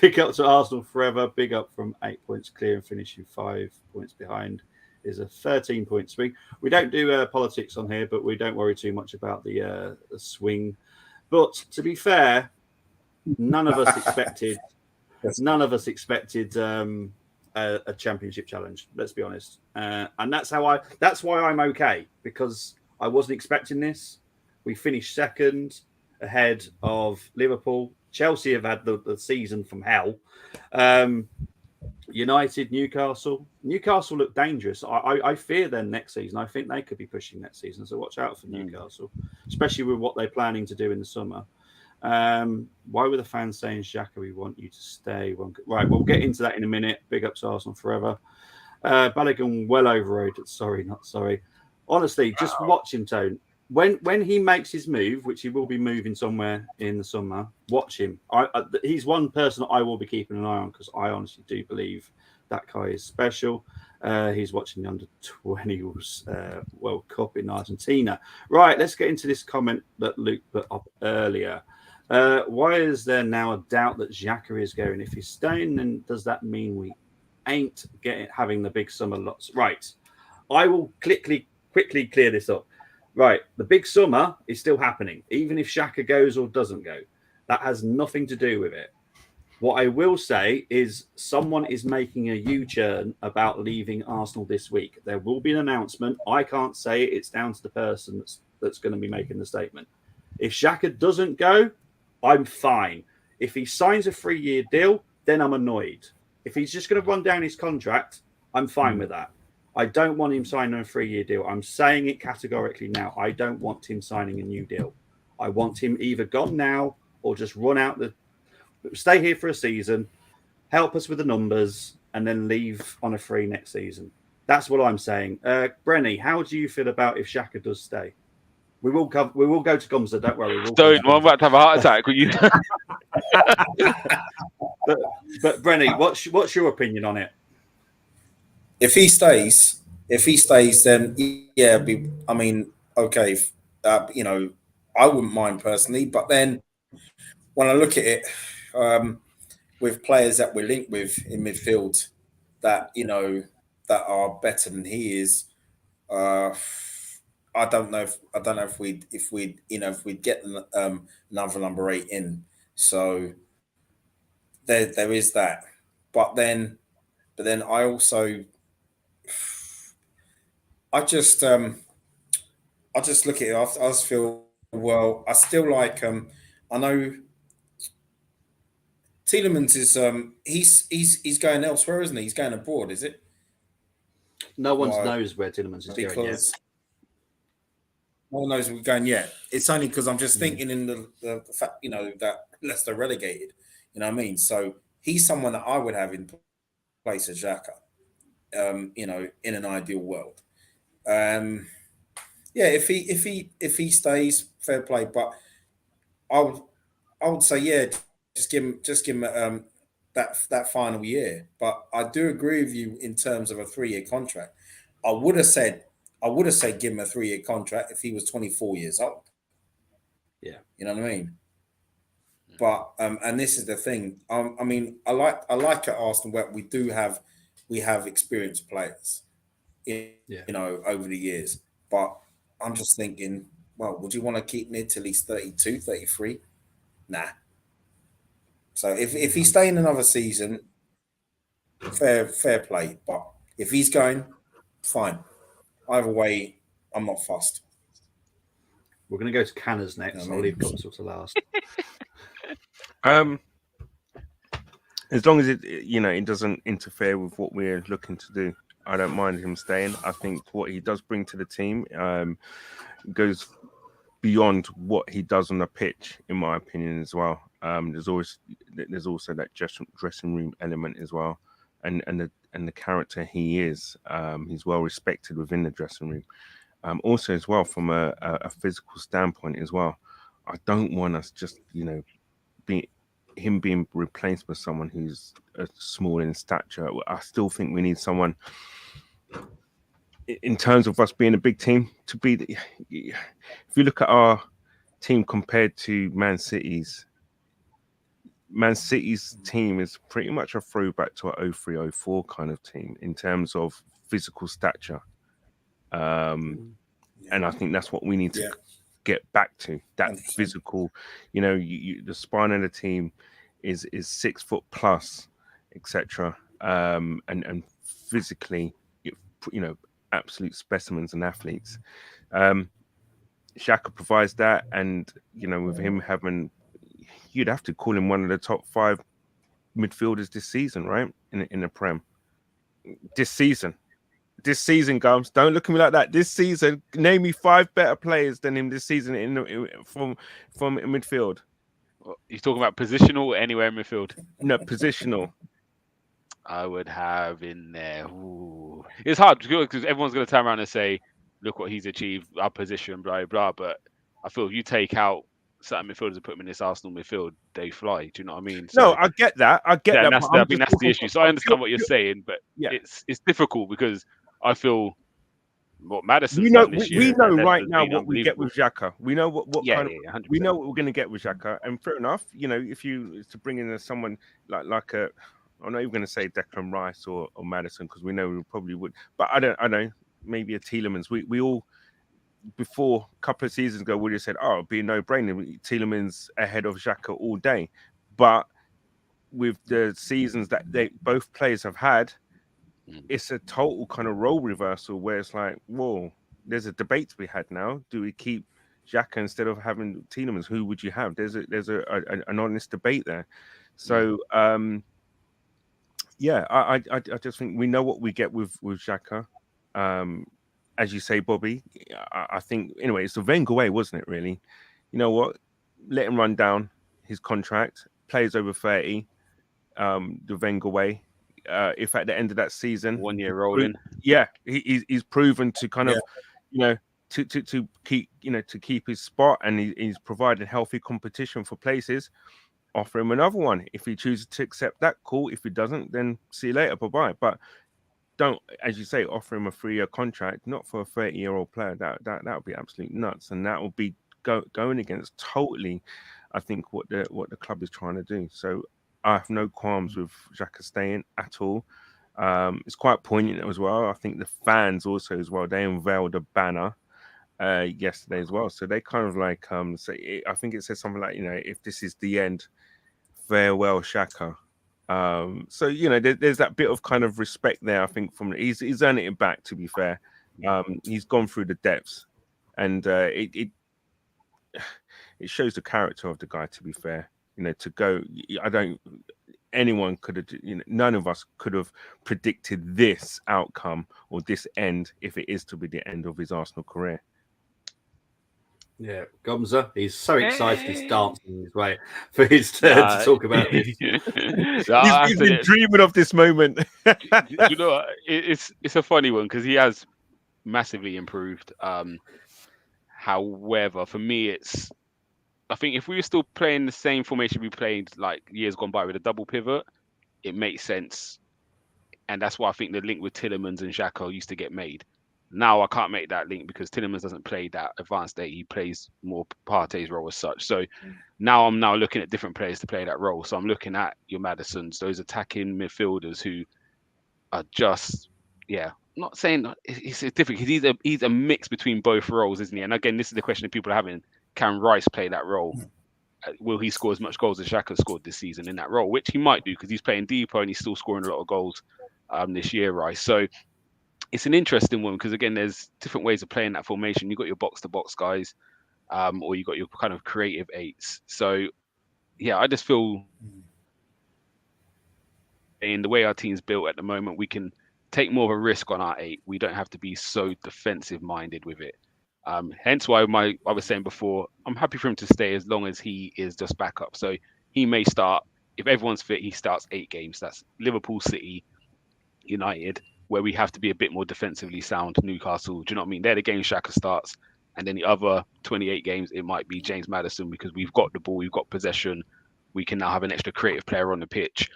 Big up to Arsenal forever. Big up from 8 points clear and finishing 5 points behind is a 13-point swing. We don't do politics on here, but we don't worry too much about the swing. But to be fair, none of us expected a championship challenge. Let's be honest, and that's why I'm okay, because I wasn't expecting this. We finished second, ahead of Liverpool. Chelsea have had the season from hell. United, Newcastle look dangerous. I fear them next season. I think they could be pushing next season. So watch out for Newcastle, especially with what they're planning to do in the summer. Why were the fans saying, Xhaka, we want you to stay? Right, we'll get into that in a minute. Big ups Arsenal forever. Balogun well overrated. Sorry, not sorry. Honestly, just watch him, Tone. When he makes his move, which he will be moving somewhere in the summer, watch him. He's one person I will be keeping an eye on, because I honestly do believe that guy is special. He's watching the under-20s World Cup in Argentina. Right, let's get into this comment that Luke put up earlier. Why is there now a doubt that Xhaka is going? If he's staying, then does that mean we ain't having the big summer lots? Right, I will quickly clear this up. Right, the big summer is still happening, even if Xhaka goes or doesn't go. That has nothing to do with it. What I will say is someone is making a U-turn about leaving Arsenal this week. There will be an announcement. I can't say it. It's down to the person that's going to be making the statement. If Xhaka doesn't go, I'm fine. If he signs a 3-year deal, then I'm annoyed. If he's just going to run down his contract, I'm fine with that. I don't want him signing a 3-year deal. I'm saying it categorically now. I don't want him signing a new deal. I want him either gone now or just stay here for a season, help us with the numbers, and then leave on a free next season. That's what I'm saying. Brenny, how do you feel about if Xhaka does stay? We will go to Gumza, don't worry. Don't, I'm about to have a heart attack. Will you? but Brenny, what's your opinion on it? If he stays, then yeah, okay. I wouldn't mind personally, but then when I look at it, with players that we're linked with in midfield, that that are better than he is, I don't know if we'd get another number 8 in. So there is that, but then I also. I just look at it. I just feel, well, I still like. I know Tielemans is he's going elsewhere, isn't he? He's going abroad, is it? No one knows where Tielemans is going yet. No one knows where we're going yet. It's only because I'm just thinking in the fact that Leicester relegated. You know what I mean? So he's someone that I would have in place of Xhaka. In an ideal world. If he stays, fair play. But I would say, yeah, just give him that final year. But I do agree with you in terms of a 3-year contract. I would have said give him a 3-year contract if he was 24 years old. Yeah, you know what I mean. But and this is the thing. I like at Arsenal where we have experienced players, over the years. But I'm just thinking, well, would you want to keep Nid till he's 32, 33? Nah. So if he's staying another season, fair play. But if he's going, fine. Either way, I'm not fussed. We're going to go to Canners next. I'll leave Gumsel to last. As long as it doesn't interfere with what we're looking to do, I don't mind him staying. I think what he does bring to the team goes beyond what he does on the pitch, in my opinion, as well. There's also that dressing room element as well, and the character he is. He's well respected within the dressing room. Also, as well, from a physical standpoint as well, I don't want us just being replaced by someone who's small in stature. I still think we need someone, in terms of us being a big team, to be. If you look at our team compared to Man City's team is pretty much a throwback to a 03-04 kind of team in terms of physical stature. And I think that's what we need to get back to. That 100%. physical, the spine of the team is 6 foot plus, etc. And physically, absolute specimens and athletes. Xhaka provides that, and with him having, you'd have to call him one of the top 5 midfielders this season, right? In the Prem. This season, Gums. Don't look at me like that. This season, name me 5 better players than him this season from midfield. You're talking about positional or anywhere in midfield? No, positional. I would have in there. Ooh. It's hard because everyone's going to turn around and say, look what he's achieved, our position, blah, blah. But I feel if you take out certain midfielders and put them in this Arsenal midfield, they fly. Do you know what I mean? So, no, I get that. I think that's the issue. So I understand what you're saying, but yeah, it's difficult because I feel what Maddison's we know done this year, right now what we get with Xhaka. We know what kind of 100%. We know what we're going to get with Xhaka, and fair enough. If you to bring in someone like a, I'm not even going to say Declan Rice or Maddison because we know we probably would, but I don't maybe a Tielemans. We all before a couple of seasons ago would have said, oh, it'd be a no-brainer. Tielemans ahead of Xhaka all day, but with the seasons that both players have had, it's a total kind of role reversal where it's like, whoa, there's a debate to be had now. Do we keep Xhaka instead of having Tielemans? Who would you have? There's an honest debate there. So I just think we know what we get with Xhaka. As you say, Bobby, I think anyway, it's the Wenger way, wasn't it? Really, you know what? Let him run down his contract. Players over 30. The Wenger way. If at the end of that season, 1 year rolling, he's proven to kind of, to keep his spot, and he's provided healthy competition for places. Offer him another one if he chooses to accept that. Cool. If he doesn't, then see you later. Bye bye. But don't, as you say, offer him a 3-year contract, not for a 30-year-old player. That would be absolute nuts, and that will be going against totally, I think, what the club is trying to do. So I have no qualms with Xhaka staying at all. It's quite poignant as well. I think the fans also as well, they unveiled a banner yesterday as well. So they kind of like say, I think it says something like, if this is the end, farewell Xhaka. So there's that bit of kind of respect there. I think he's earned it back. To be fair, he's gone through the depths, and it shows the character of the guy. To be fair, to go. Anyone could have. None of us could have predicted this outcome or this end if it is to be the end of his Arsenal career. Yeah, Gomza, he's so excited he's dancing his way for his turn to talk about this. He's been dreaming of this moment. It's a funny one because he has massively improved. However, for me, I think if we were still playing the same formation we played like years gone by with a double pivot, it makes sense. And that's why I think the link with Tielemans and Xhaka used to get made. Now I can't make that link because Tielemans doesn't play that advanced eight. He plays more Partey's role as such. So now I'm looking at different players to play that role. So I'm looking at your Maddisons, those attacking midfielders who are just, not saying it's difficult because he's a mix between both roles, isn't he? And again, this is the question that people are having. Can Rice play that role? Will he score as much goals as Xhaka scored this season in that role? Which he might do because he's playing deeper and he's still scoring a lot of goals this year, Rice. So it's an interesting one because again, there's different ways of playing that formation. You've got your box-to-box guys, or you've got your kind of creative eights. So I just feel in the way our team's built at the moment, we can take more of a risk on our eight. We don't have to be so defensive-minded with it. Hence why I was saying before, I'm happy for him to stay as long as he is just backup. So he may start, if everyone's fit, he starts 8 games. That's Liverpool, City, United, where we have to be a bit more defensively sound. Newcastle, do you know what I mean? They're the games Xhaka starts. And then the other 28 games, it might be James Maddison because we've got the ball, we've got possession. We can now have an extra creative player on the pitch.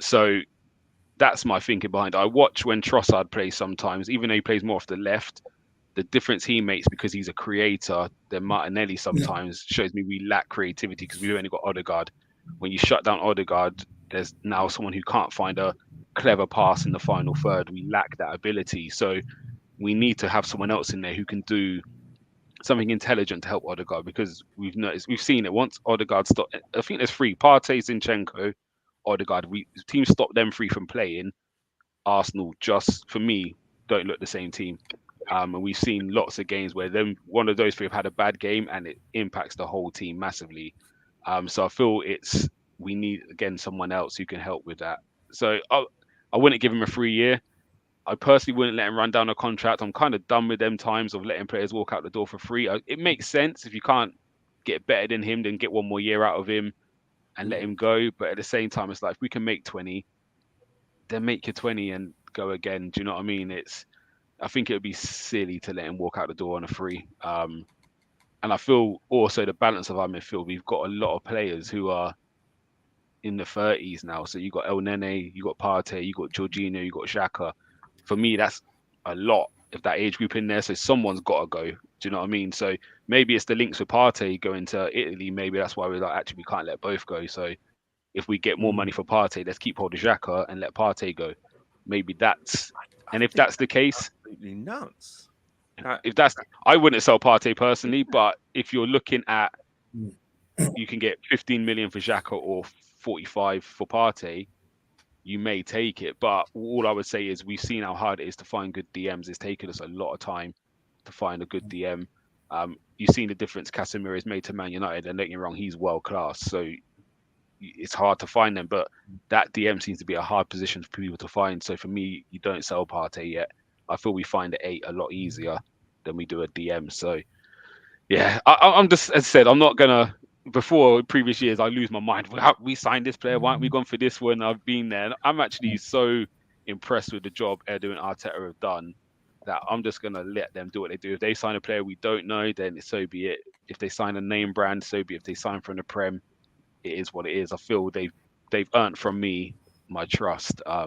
So that's my thinking behind it. I watch when Trossard plays sometimes, even though he plays more off the left, the difference he makes because he's a creator, then Martinelli sometimes shows me we lack creativity because we've only got Odegaard. When you shut down Odegaard, there's now someone who can't find a clever pass in the final third. We lack that ability. So we need to have someone else in there who can do something intelligent to help Odegaard, because we've seen it once Odegaard stopped. I think there's three: Partey, Zinchenko, Odegaard. Teams stop them three from playing. Arsenal, just for me, don't look the same team. And we've seen lots of games where one of those three have had a bad game and it impacts the whole team massively. So I feel we need, again, someone else who can help with that. So I wouldn't give him a 3-year. I personally wouldn't let him run down a contract. I'm kind of done with them times of letting players walk out the door for free. It makes sense if you can't get better than him, then get 1 more year out of him and let him go. But at the same time, it's like, if we can make 20, then make your 20 and go again. Do you know what I mean? I think it would be silly to let him walk out the door on a free. And I feel also the balance of our midfield, we've got a lot of players who are in the 30s now. So you got El Nene, you got Partey, you got Jorginho, you got Xhaka. For me, that's a lot of that age group in there. So someone's got to go. Do you know what I mean? So maybe it's the links with Partey going to Italy. Maybe that's why we're like, actually, we can't let both go. So if we get more money for Partey, let's keep hold of Xhaka and let Partey go. Maybe that's... And if that's the case, absolutely nuts. I wouldn't sell Partey personally, but if you're looking at, you can get 15 million for Xhaka or 45 for Partey, you may take it. But all I would say is we've seen how hard it is to find good DMs. It's taken us a lot of time to find a good DM. You've seen the difference Casemiro has made to Man United, and don't get me wrong, he's world class. So it's hard to find them, but that DM seems to be a hard position for people to find. So for me, you don't sell Partey yet. I feel we find the 8 a lot easier than we do a DM. So yeah, I'm just, as I said, I'm not gonna. Before previous years, I lose my mind. We signed this player. Why aren't we gone for this one? I've been there. I'm actually so impressed with the job Edu and Arteta have done that I'm just gonna let them do what they do. If they sign a player we don't know, then so be it. If they sign a name brand, so be it. If they sign from the Prem, it is what it is. I feel they've earned from me my trust. I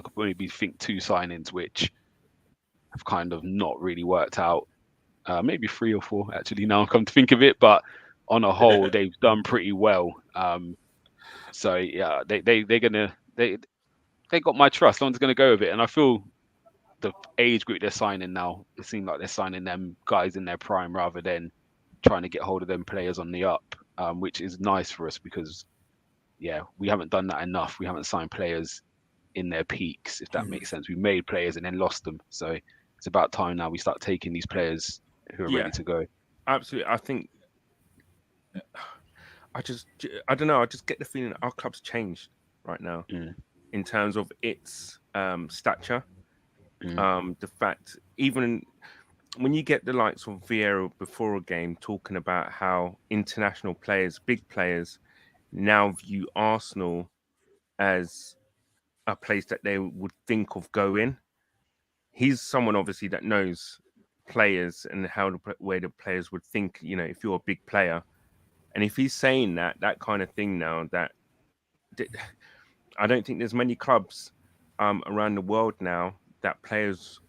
could probably think 2 signings which have kind of not really worked out. Maybe 3 or 4 actually. Now I come to think of it, but on a whole, they've done pretty well. So yeah, they got my trust. I'm just gonna go with it, and I feel the age group they're signing now, it seems like they're signing them guys in their prime rather than trying to get hold of them players on the up. Which is nice for us because, yeah, we haven't done that enough. We haven't signed players in their peaks, if that makes sense. We made players and then lost them. So it's about time now we start taking these players who are ready to go. Absolutely. I think, I don't know. I just get the feeling our club's changed right now in terms of its stature. The fact, even when you get the likes of Vieira before a game talking about how international players, big players, now view Arsenal as a place that they would think of going. He's someone obviously that knows players and how the way the players would think, if you're a big player. And if he's saying that kind of thing now, that I don't think there's many clubs around the world now that players...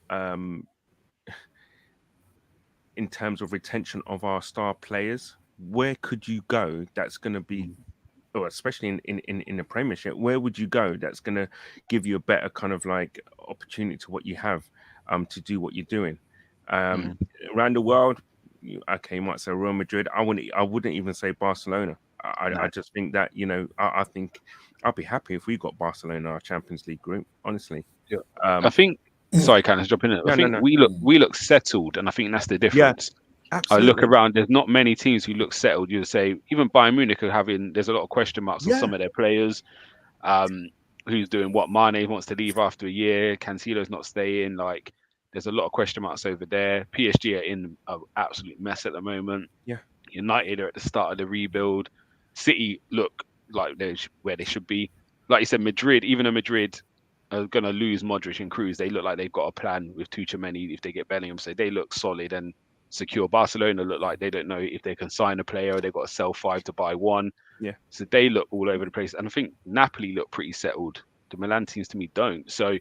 in terms of retention of our star players, where could you go that's going to be, or especially in the Premiership, where would you go that's going to give you a better kind of like opportunity to what you have to do what you're doing? Around the world, you might say Real Madrid. I wouldn't even say Barcelona. I just think that, I think I'd be happy if we got Barcelona our Champions League group, honestly. Yeah. I think... Sorry, can I jump in? I think we look settled, and I think that's the difference. Yeah, I look around. There's not many teams who look settled. You say even Bayern Munich are having. There's a lot of question marks on some of their players. Who's doing what? Mane wants to leave after a year. Cancelo's not staying. Like, there's a lot of question marks over there. PSG are in an absolute mess at the moment. Yeah. United are at the start of the rebuild. City look like they're where they should be. Like you said, Madrid. Even though Madrid are going to lose Modric and Cruz, they look like they've got a plan with Tchouaméni if they get Bellingham. So they look solid and secure. Barcelona look like they don't know if they can sign a player or they've got to sell 5 to buy 1. Yeah. So they look all over the place. And I think Napoli look pretty settled. The Milan teams to me don't. So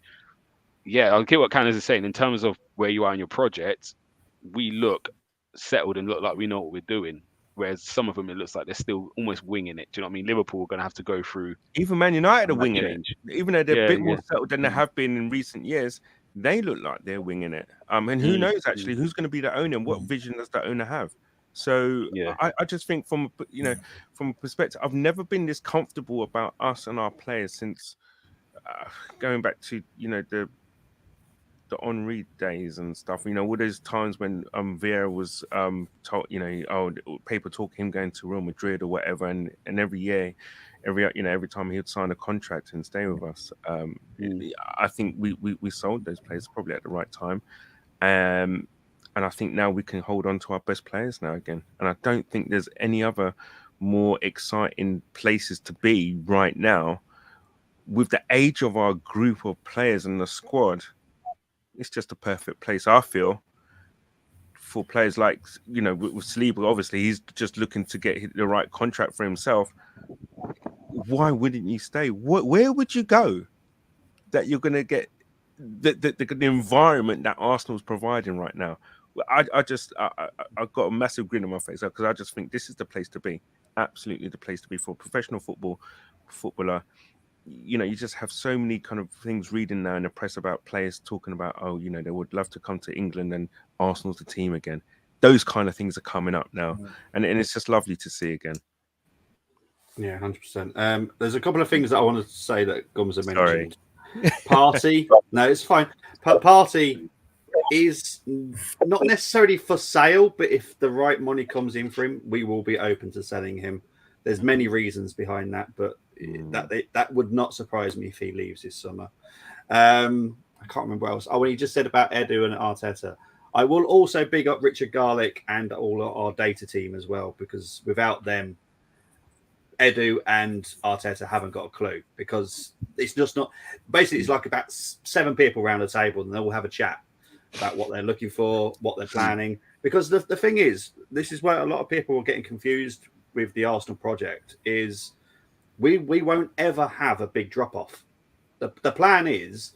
yeah, I'll get what Cannes is saying. In terms of where you are in your project, we look settled and look like we know what we're doing. Whereas some of them, it looks like they're still almost winging it. Do you know what I mean? Liverpool are going to have to go through. Even Man United are winging it. Even though they're a bit more settled than they have been in recent years, they look like they're winging it. And who knows actually who's going to be the owner and what vision does the owner have? So I just think from a perspective, I've never been this comfortable about us and our players since going back to the Henry days and stuff. All those times when Vieira was told, paper talk him going to Real Madrid or whatever, and every year, every time he would sign a contract and stay with us, I think we sold those players probably at the right time. And I think now we can hold on to our best players now again. And I don't think there's any other more exciting places to be right now. With the age of our group of players and the squad, it's just a perfect place, I feel, for players like, with Saliba, obviously, he's just looking to get the right contract for himself. Why wouldn't you stay? Where would you go that you're going to get the environment that Arsenal's providing right now? I've got a massive grin on my face because I just think this is the place to be. Absolutely the place to be for a professional footballer. You just have so many kind of things reading now in the press about players talking about, they would love to come to England and Arsenal's the team again. Those kind of things are coming up now. And it's just lovely to see again. Yeah, 100%. There's a couple of things that I wanted to say that Gums had mentioned. Party. No, it's fine. Party is not necessarily for sale, but if the right money comes in for him, we will be open to selling him. There's many reasons behind that, but that would not surprise me if he leaves this summer. I can't remember what else. When he just said about Edu and Arteta. I will also big up Richard Garlick and all our data team as well, because without them, Edu and Arteta haven't got a clue, because it's just not. Basically, it's like about 7 people around the table, and they all have a chat about what they're looking for, what they're planning. Because the thing is, this is where a lot of people are getting confused with the Arsenal project. Is we won't ever have a big drop off. The plan is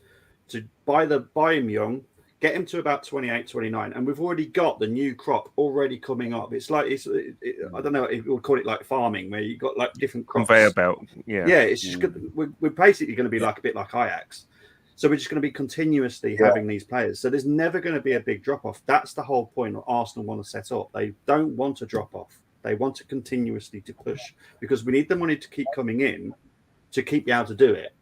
to buy him young, get him to about 28, 29, and we've already got the new crop already coming up. It's like I don't know, we'll call it like farming, where you got like different crops. Conveyor belt. Yeah. It's just we're basically going to be like a bit like Ajax. So we're just going to be continuously having these players. So there's never going to be a big drop off. That's the whole point that Arsenal want to set up. They don't want to drop off. They want to continuously to push, because we need the money to keep coming in to keep you able to do it.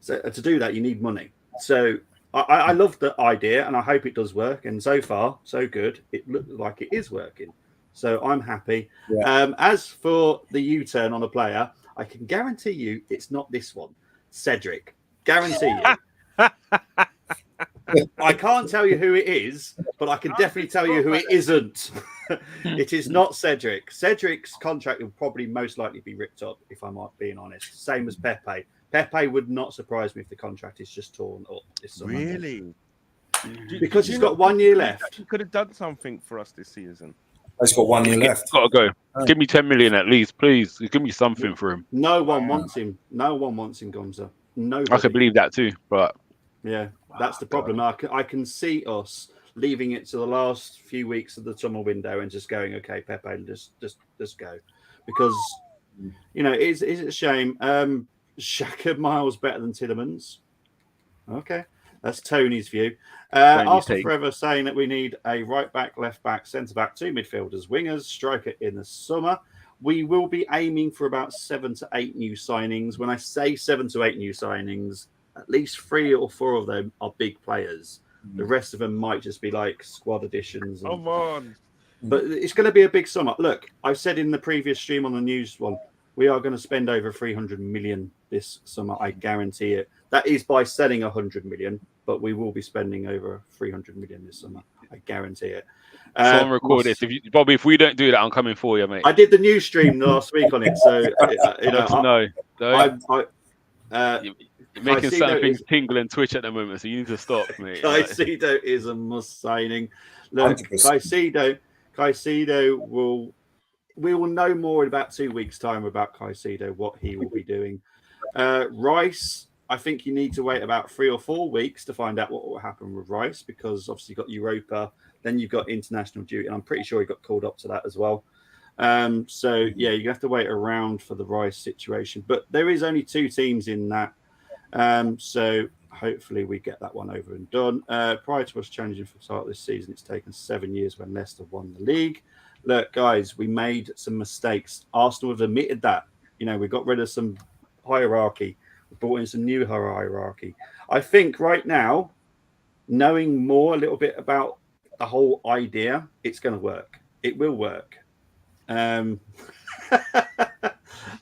So to do that, you need money. So I love the idea, and I hope it does work. And so far, so good. It looks like it is working. So I'm happy. Yeah. As for the U-turn on a player, I can guarantee you it's not this one. Cedric. Guarantee you. I can't tell you who it is, but I can definitely tell you who it isn't. It is not Cedric. Cedric's contract will probably most likely be ripped up, if I'm being honest. Same as Pepe. Pepe would not surprise me if the contract is just torn up this summer. Really? Because he's got 1 year left. He could have done something for us this season. He's got 1 year left. Got to go. Give me 10 million at least, please. Give me something for him. No one wants him. No one wants him, Gonza. Nobody. I could believe that too, but yeah, that's the problem. I can see us leaving it to the last few weeks of the summer window and just going, okay, Pepe, just go, because it's a shame. Xhaka miles better than Tielemans. Okay, that's Tony's view. Arsenal Forever saying that we need a right back, left back, centre back, 2 midfielders, wingers, striker in the summer. We will be aiming for about 7 to 8 new signings. When I say 7 to 8 new signings, at least 3 or 4 of them are big players. The rest of them might just be like squad additions. Come on. But it's going to be a big summer. Look, I said in the previous stream on the news one, we are going to spend over 300 million this summer. I guarantee it. That is by selling 100 million, but we will be spending over 300 million this summer. I guarantee it. Someone record this. Bobby, if we don't do that, I'm coming for you, mate. I did the news stream last week on it, so you're making something tingle and twitch at the moment, so you need to stop, mate. Caicedo is a must signing. Look, Caicedo we will know more in about 2 weeks' time about Caicedo, what he will be doing. Rice, I think you need to wait about 3 or 4 weeks to find out what will happen with Rice, because obviously you've got Europa, then you've got international duty, and I'm pretty sure he got called up to that as well. So you have to wait around for the Rice situation. But there is only 2 teams in that. So hopefully we get that one over and done. Prior to us changing from start of this season, it's taken 7 years when Leicester won the league. Look, guys, we made some mistakes. Arsenal have admitted that. We got rid of some hierarchy. We brought in some new hierarchy. I think right now, knowing more a little bit about the whole idea, it's going to work. It will work. I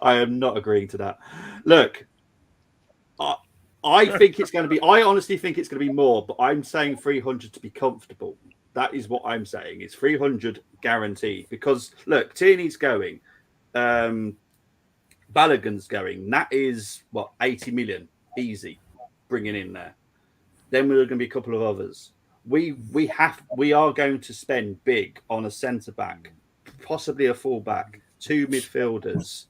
am not agreeing to that. Look, I think it's going to be. I honestly think it's going to be more, but I'm saying 300 to be comfortable. That is what I'm saying. It's 300 guaranteed because look, Tierney's going, Balogun's going. That is what 80 million easy, bringing in there. Then there are going to be a couple of others. We are going to spend big on a centre back, possibly a full back, 2 midfielders.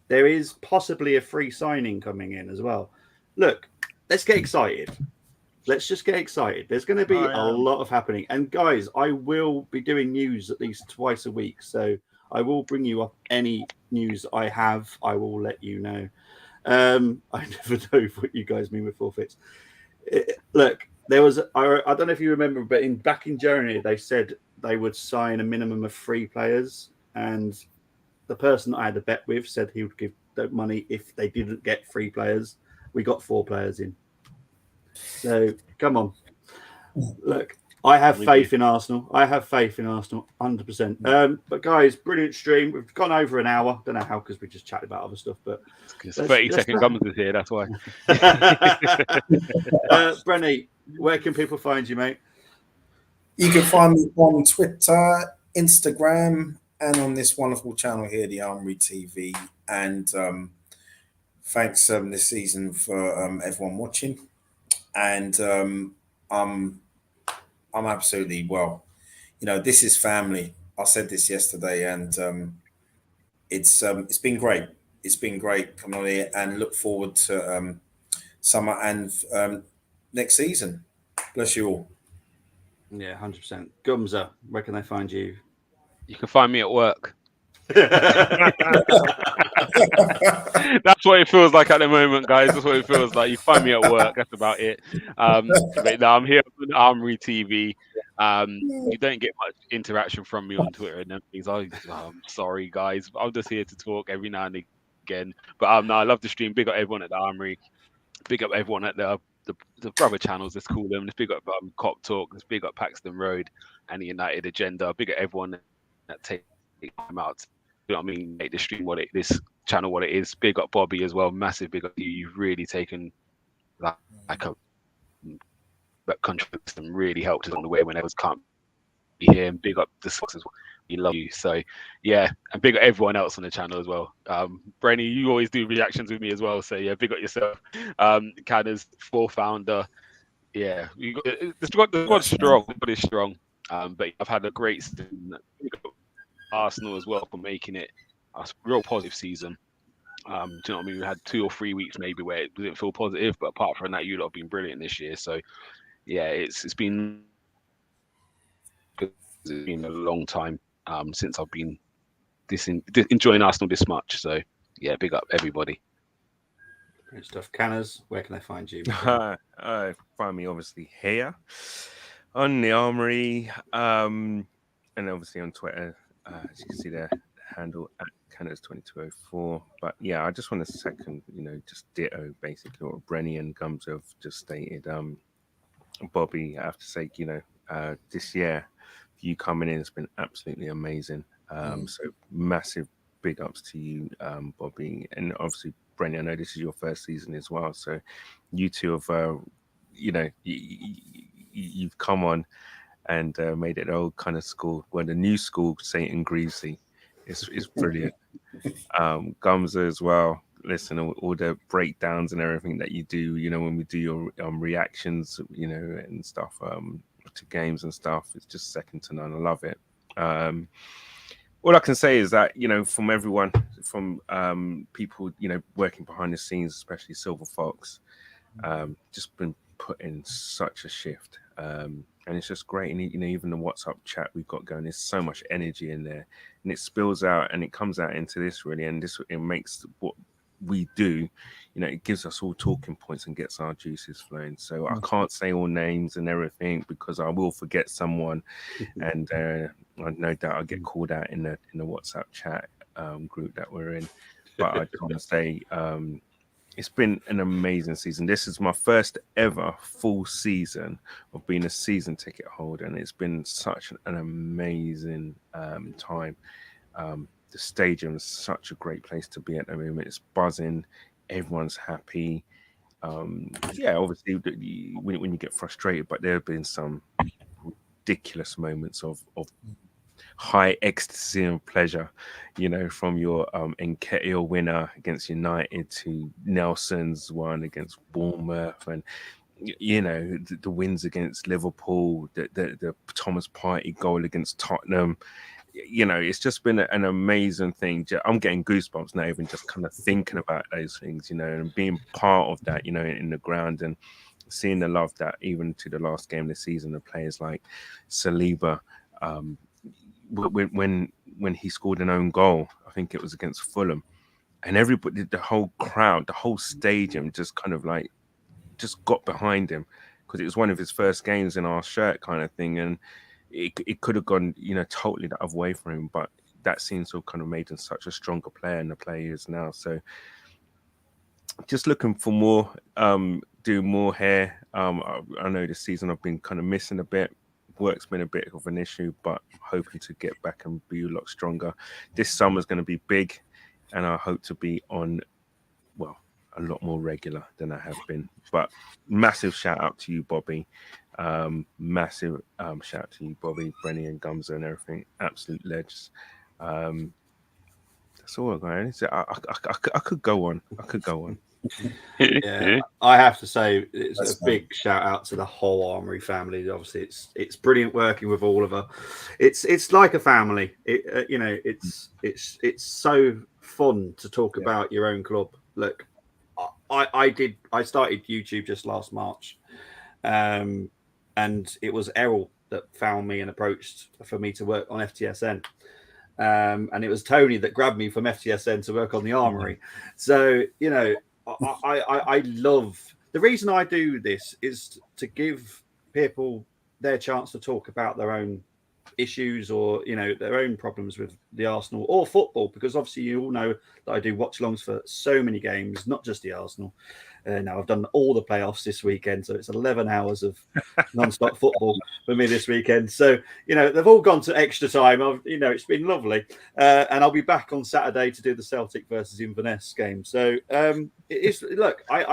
There is possibly a free signing coming in as well. Look, let's get excited. Let's just get excited. There's going to be a lot of happening. And guys, I will be doing news at least twice a week. So I will bring you up any news I have. I will let you know. I never know what you guys mean with forfeits. Look, there was, I don't know if you remember, but back in January, they said they would sign a minimum of 3 players. And the person I had a bet with said he would give the money if they didn't get 3 players. We got 4 players in. So come on. Look, I have faith in Arsenal. I have faith in Arsenal, 100%. But guys, brilliant stream. We've gone over an hour. Don't know how because we just chatted about other stuff. But 30-second Gums is here. That's why. Brenny, where can people find you, mate? You can find me on Twitter, Instagram, and on this wonderful channel here, the Armoury TV. And thanks this season for everyone watching. And I'm absolutely this is family. I said this yesterday, and it's been great. It's been great coming on here, and look forward to summer and next season. Bless you all. Yeah, 100%. Gumza, where can they find you? You can find me at work. That's what it feels like at the moment, guys. That's what it feels like. You find me at work. That's about it. But no, I'm here on Armoury TV. You don't get much interaction from me on Twitter and things. I'm sorry, guys. I'm just here to talk every now and again. But no, I love the stream. Big up everyone at the Armoury. Big up everyone at the brother channels. Let's call them. Let's big up Cop Talk. Let's big up Paxton Road and the United Agenda. Big up everyone that take time out. You know what I mean? Make the stream this channel what it is. Big up Bobby as well. Massive big up you. You've really taken like a contributed and really helped us on the way when others can't be here. And big up the Sox as well. We love you. So yeah, and big up everyone else on the channel as well. Brenny, you always do reactions with me as well. So yeah, big up yourself. Canna's founder. Yeah, the squad's strong, but it's strong. But I've had a great season. Arsenal as well for making it a real positive season. Do you know what I mean? We had 2 or 3 weeks maybe where it didn't feel positive, but apart from that, you lot have been brilliant this year. So yeah, it's been a long time since I've been enjoying Arsenal this much. So yeah, big up everybody. Great stuff. Canners, where can I find you? Find me obviously here on the Armoury, and obviously on Twitter. As you can see there, handle at Canners2204. But yeah, I just want to second, just ditto basically what Brenny and Gums have just stated. Bobby, I have to say, this year, you coming in has been absolutely amazing. So massive big ups to you, Bobby, and obviously Brenny. I know this is your first season as well, so you two have, you've come on and made it old kind of school. Well, the new school, St. and Greasy, is brilliant. Gumza as well. Listen, all the breakdowns and everything that you do, when we do your reactions, and stuff to games and stuff, it's just second to none. I love it. All I can say is that, from everyone, from people, working behind the scenes, especially Silver Fox, just been put in such a shift. And it's just great. And, even the WhatsApp chat we've got going, there's so much energy in there. And it spills out and it comes out into this, really. And it makes what we do, it gives us all talking points and gets our juices flowing. So I can't say all names and everything because I will forget someone, and no doubt I'll get called out in the WhatsApp chat group that we're in. But I just want to say it's been an amazing season. This is my first ever full season of being a season ticket holder, and it's been such an amazing time. The stadium is such a great place to be at the moment. It's buzzing. Everyone's happy. Obviously, when you get frustrated, but there have been some ridiculous moments of high ecstasy and pleasure, from your Nketiah winner against United to Nelson's one against Bournemouth, and the wins against Liverpool, the Thomas Partey goal against Tottenham. It's just been an amazing thing. I'm getting goosebumps now, even just kind of thinking about those things, and being part of that, in the ground, and seeing the love that even to the last game of the season, the players like Saliba, when he scored an own goal, I think it was against Fulham, and everybody, the whole crowd, the whole stadium just kind of just got behind him because it was one of his first games in our shirt kind of thing, and it could have gone, totally the other way for him, but that seems to have kind of made him such a stronger player in the player he is now. So just looking for more, do more here. I know this season I've been kind of missing a bit. Work's been a bit of an issue, but hoping to get back and be a lot stronger. This summer's going to be big, and I hope to be on, a lot more regular than I have been. But massive shout out to you, Bobby. Massive shout out to you, Bobby, Brenny, and Gumza and everything. Absolute legends. That's all I got. I could go on. Yeah, I have to say it's a big shout out to the whole Armoury family. Obviously, it's brilliant working with all of us. It's like a family. It's so fun to talk about your own club. Look, I started YouTube just last March, and it was Errol that found me and approached for me to work on FTSN. And it was Tony that grabbed me from FTSN to work on the Armoury. So, I love, the reason I do this is to give people their chance to talk about their own issues or, their own problems with the Arsenal or football, because obviously you all know that I do watch alongs for so many games, not just the Arsenal. Now I've done all the playoffs this weekend, so it's 11 hours of non-stop football for me this weekend. So, they've all gone to extra time. It's been lovely. And I'll be back on Saturday to do the Celtic versus Inverness game. So, I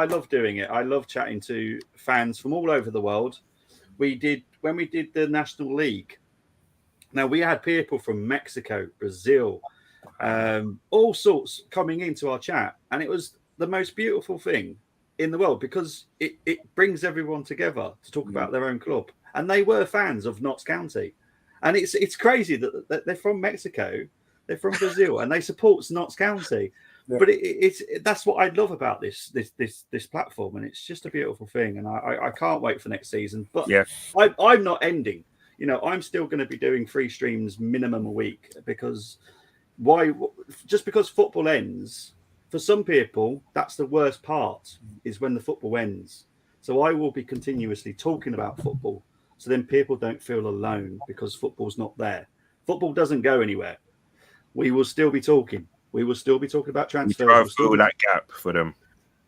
love doing it. I love chatting to fans from all over the world. When we did the National League, now we had people from Mexico, Brazil, all sorts coming into our chat. And it was the most beautiful thing in the world because it brings everyone together to talk about their own club. And they were fans of Notts County. And it's crazy that they're from Mexico, they're from Brazil, and they support Notts County. Yeah. But that's what I love about this platform, and it's just a beautiful thing. And I can't wait for next season. But yeah, I'm not ending. I'm still going to be doing 3 streams minimum a week because just because football ends, for some people, that's the worst part, is when the football ends. So I will be continuously talking about football, so then people don't feel alone because football's not there. Football doesn't go anywhere. We will still be talking. We will still be talking about transfers. We try to fill that gap for them.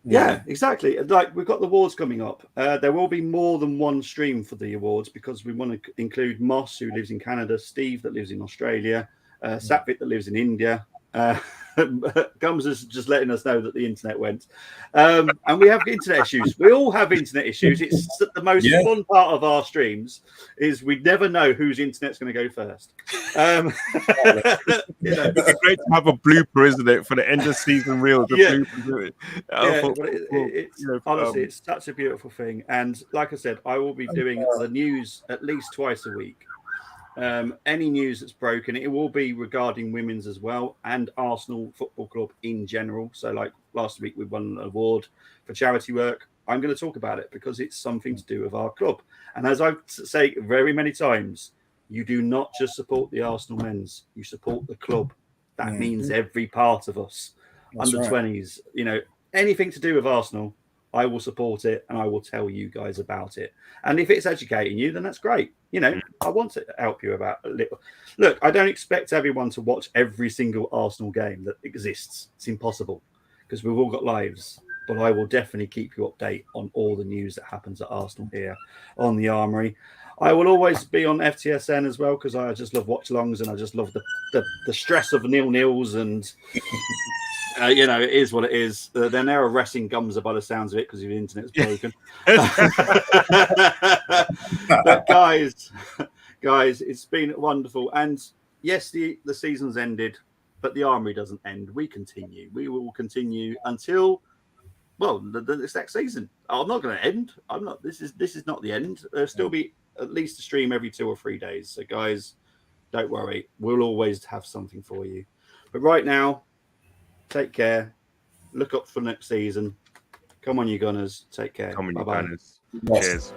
Yeah, exactly. Like we've got the awards coming up. There will be more than one stream for the awards because we want to include Moss, who lives in Canada, Steve, that lives in Australia, Satvik, that lives in India. Gums is just letting us know that the internet went. And we have internet issues. We all have internet issues. It's the most fun part of our streams is we never know whose internet's going to go first. It's great to have a blooper, isn't it, for the end of season reel? Honestly, it's such a beautiful thing. And like I said, I will be doing the news at least twice a week. Any news that's broken, it will be regarding women's as well and Arsenal Football Club in general. So like last week we won an award for charity work. I'm going to talk about it because it's something to do with our club. And as I say very many times, you do not just support the Arsenal men's, you support the club. That means every part of us. That's under right. 20s, you know, anything to do with Arsenal, I will support it and I will tell you guys about it. And if it's educating you, then that's great. You know, I want to help you about a little. Look, I don't expect everyone to watch every single Arsenal game that exists. It's impossible because we've all got lives. But I will definitely keep you update on all the news that happens at Arsenal here on the Armoury. I will always be on FTSN as well because I just love watch-alongs and I just love the stress of nil-nils and you know, it is what it is. They're now arresting Gumza by the sounds of it because the internet's broken. But guys, it's been wonderful. And yes, the season's ended, but the Armoury doesn't end. We continue. We will continue until the next season. I'm not going to end. I'm not. This is not the end. There'll still be at least a stream every 2 or 3 days. So guys, don't worry. We'll always have something for you. But right now, take care. Look up for next season. Come on, you Gunners. Take care. Come on, you Bye-bye. Gunners. Yes. Cheers.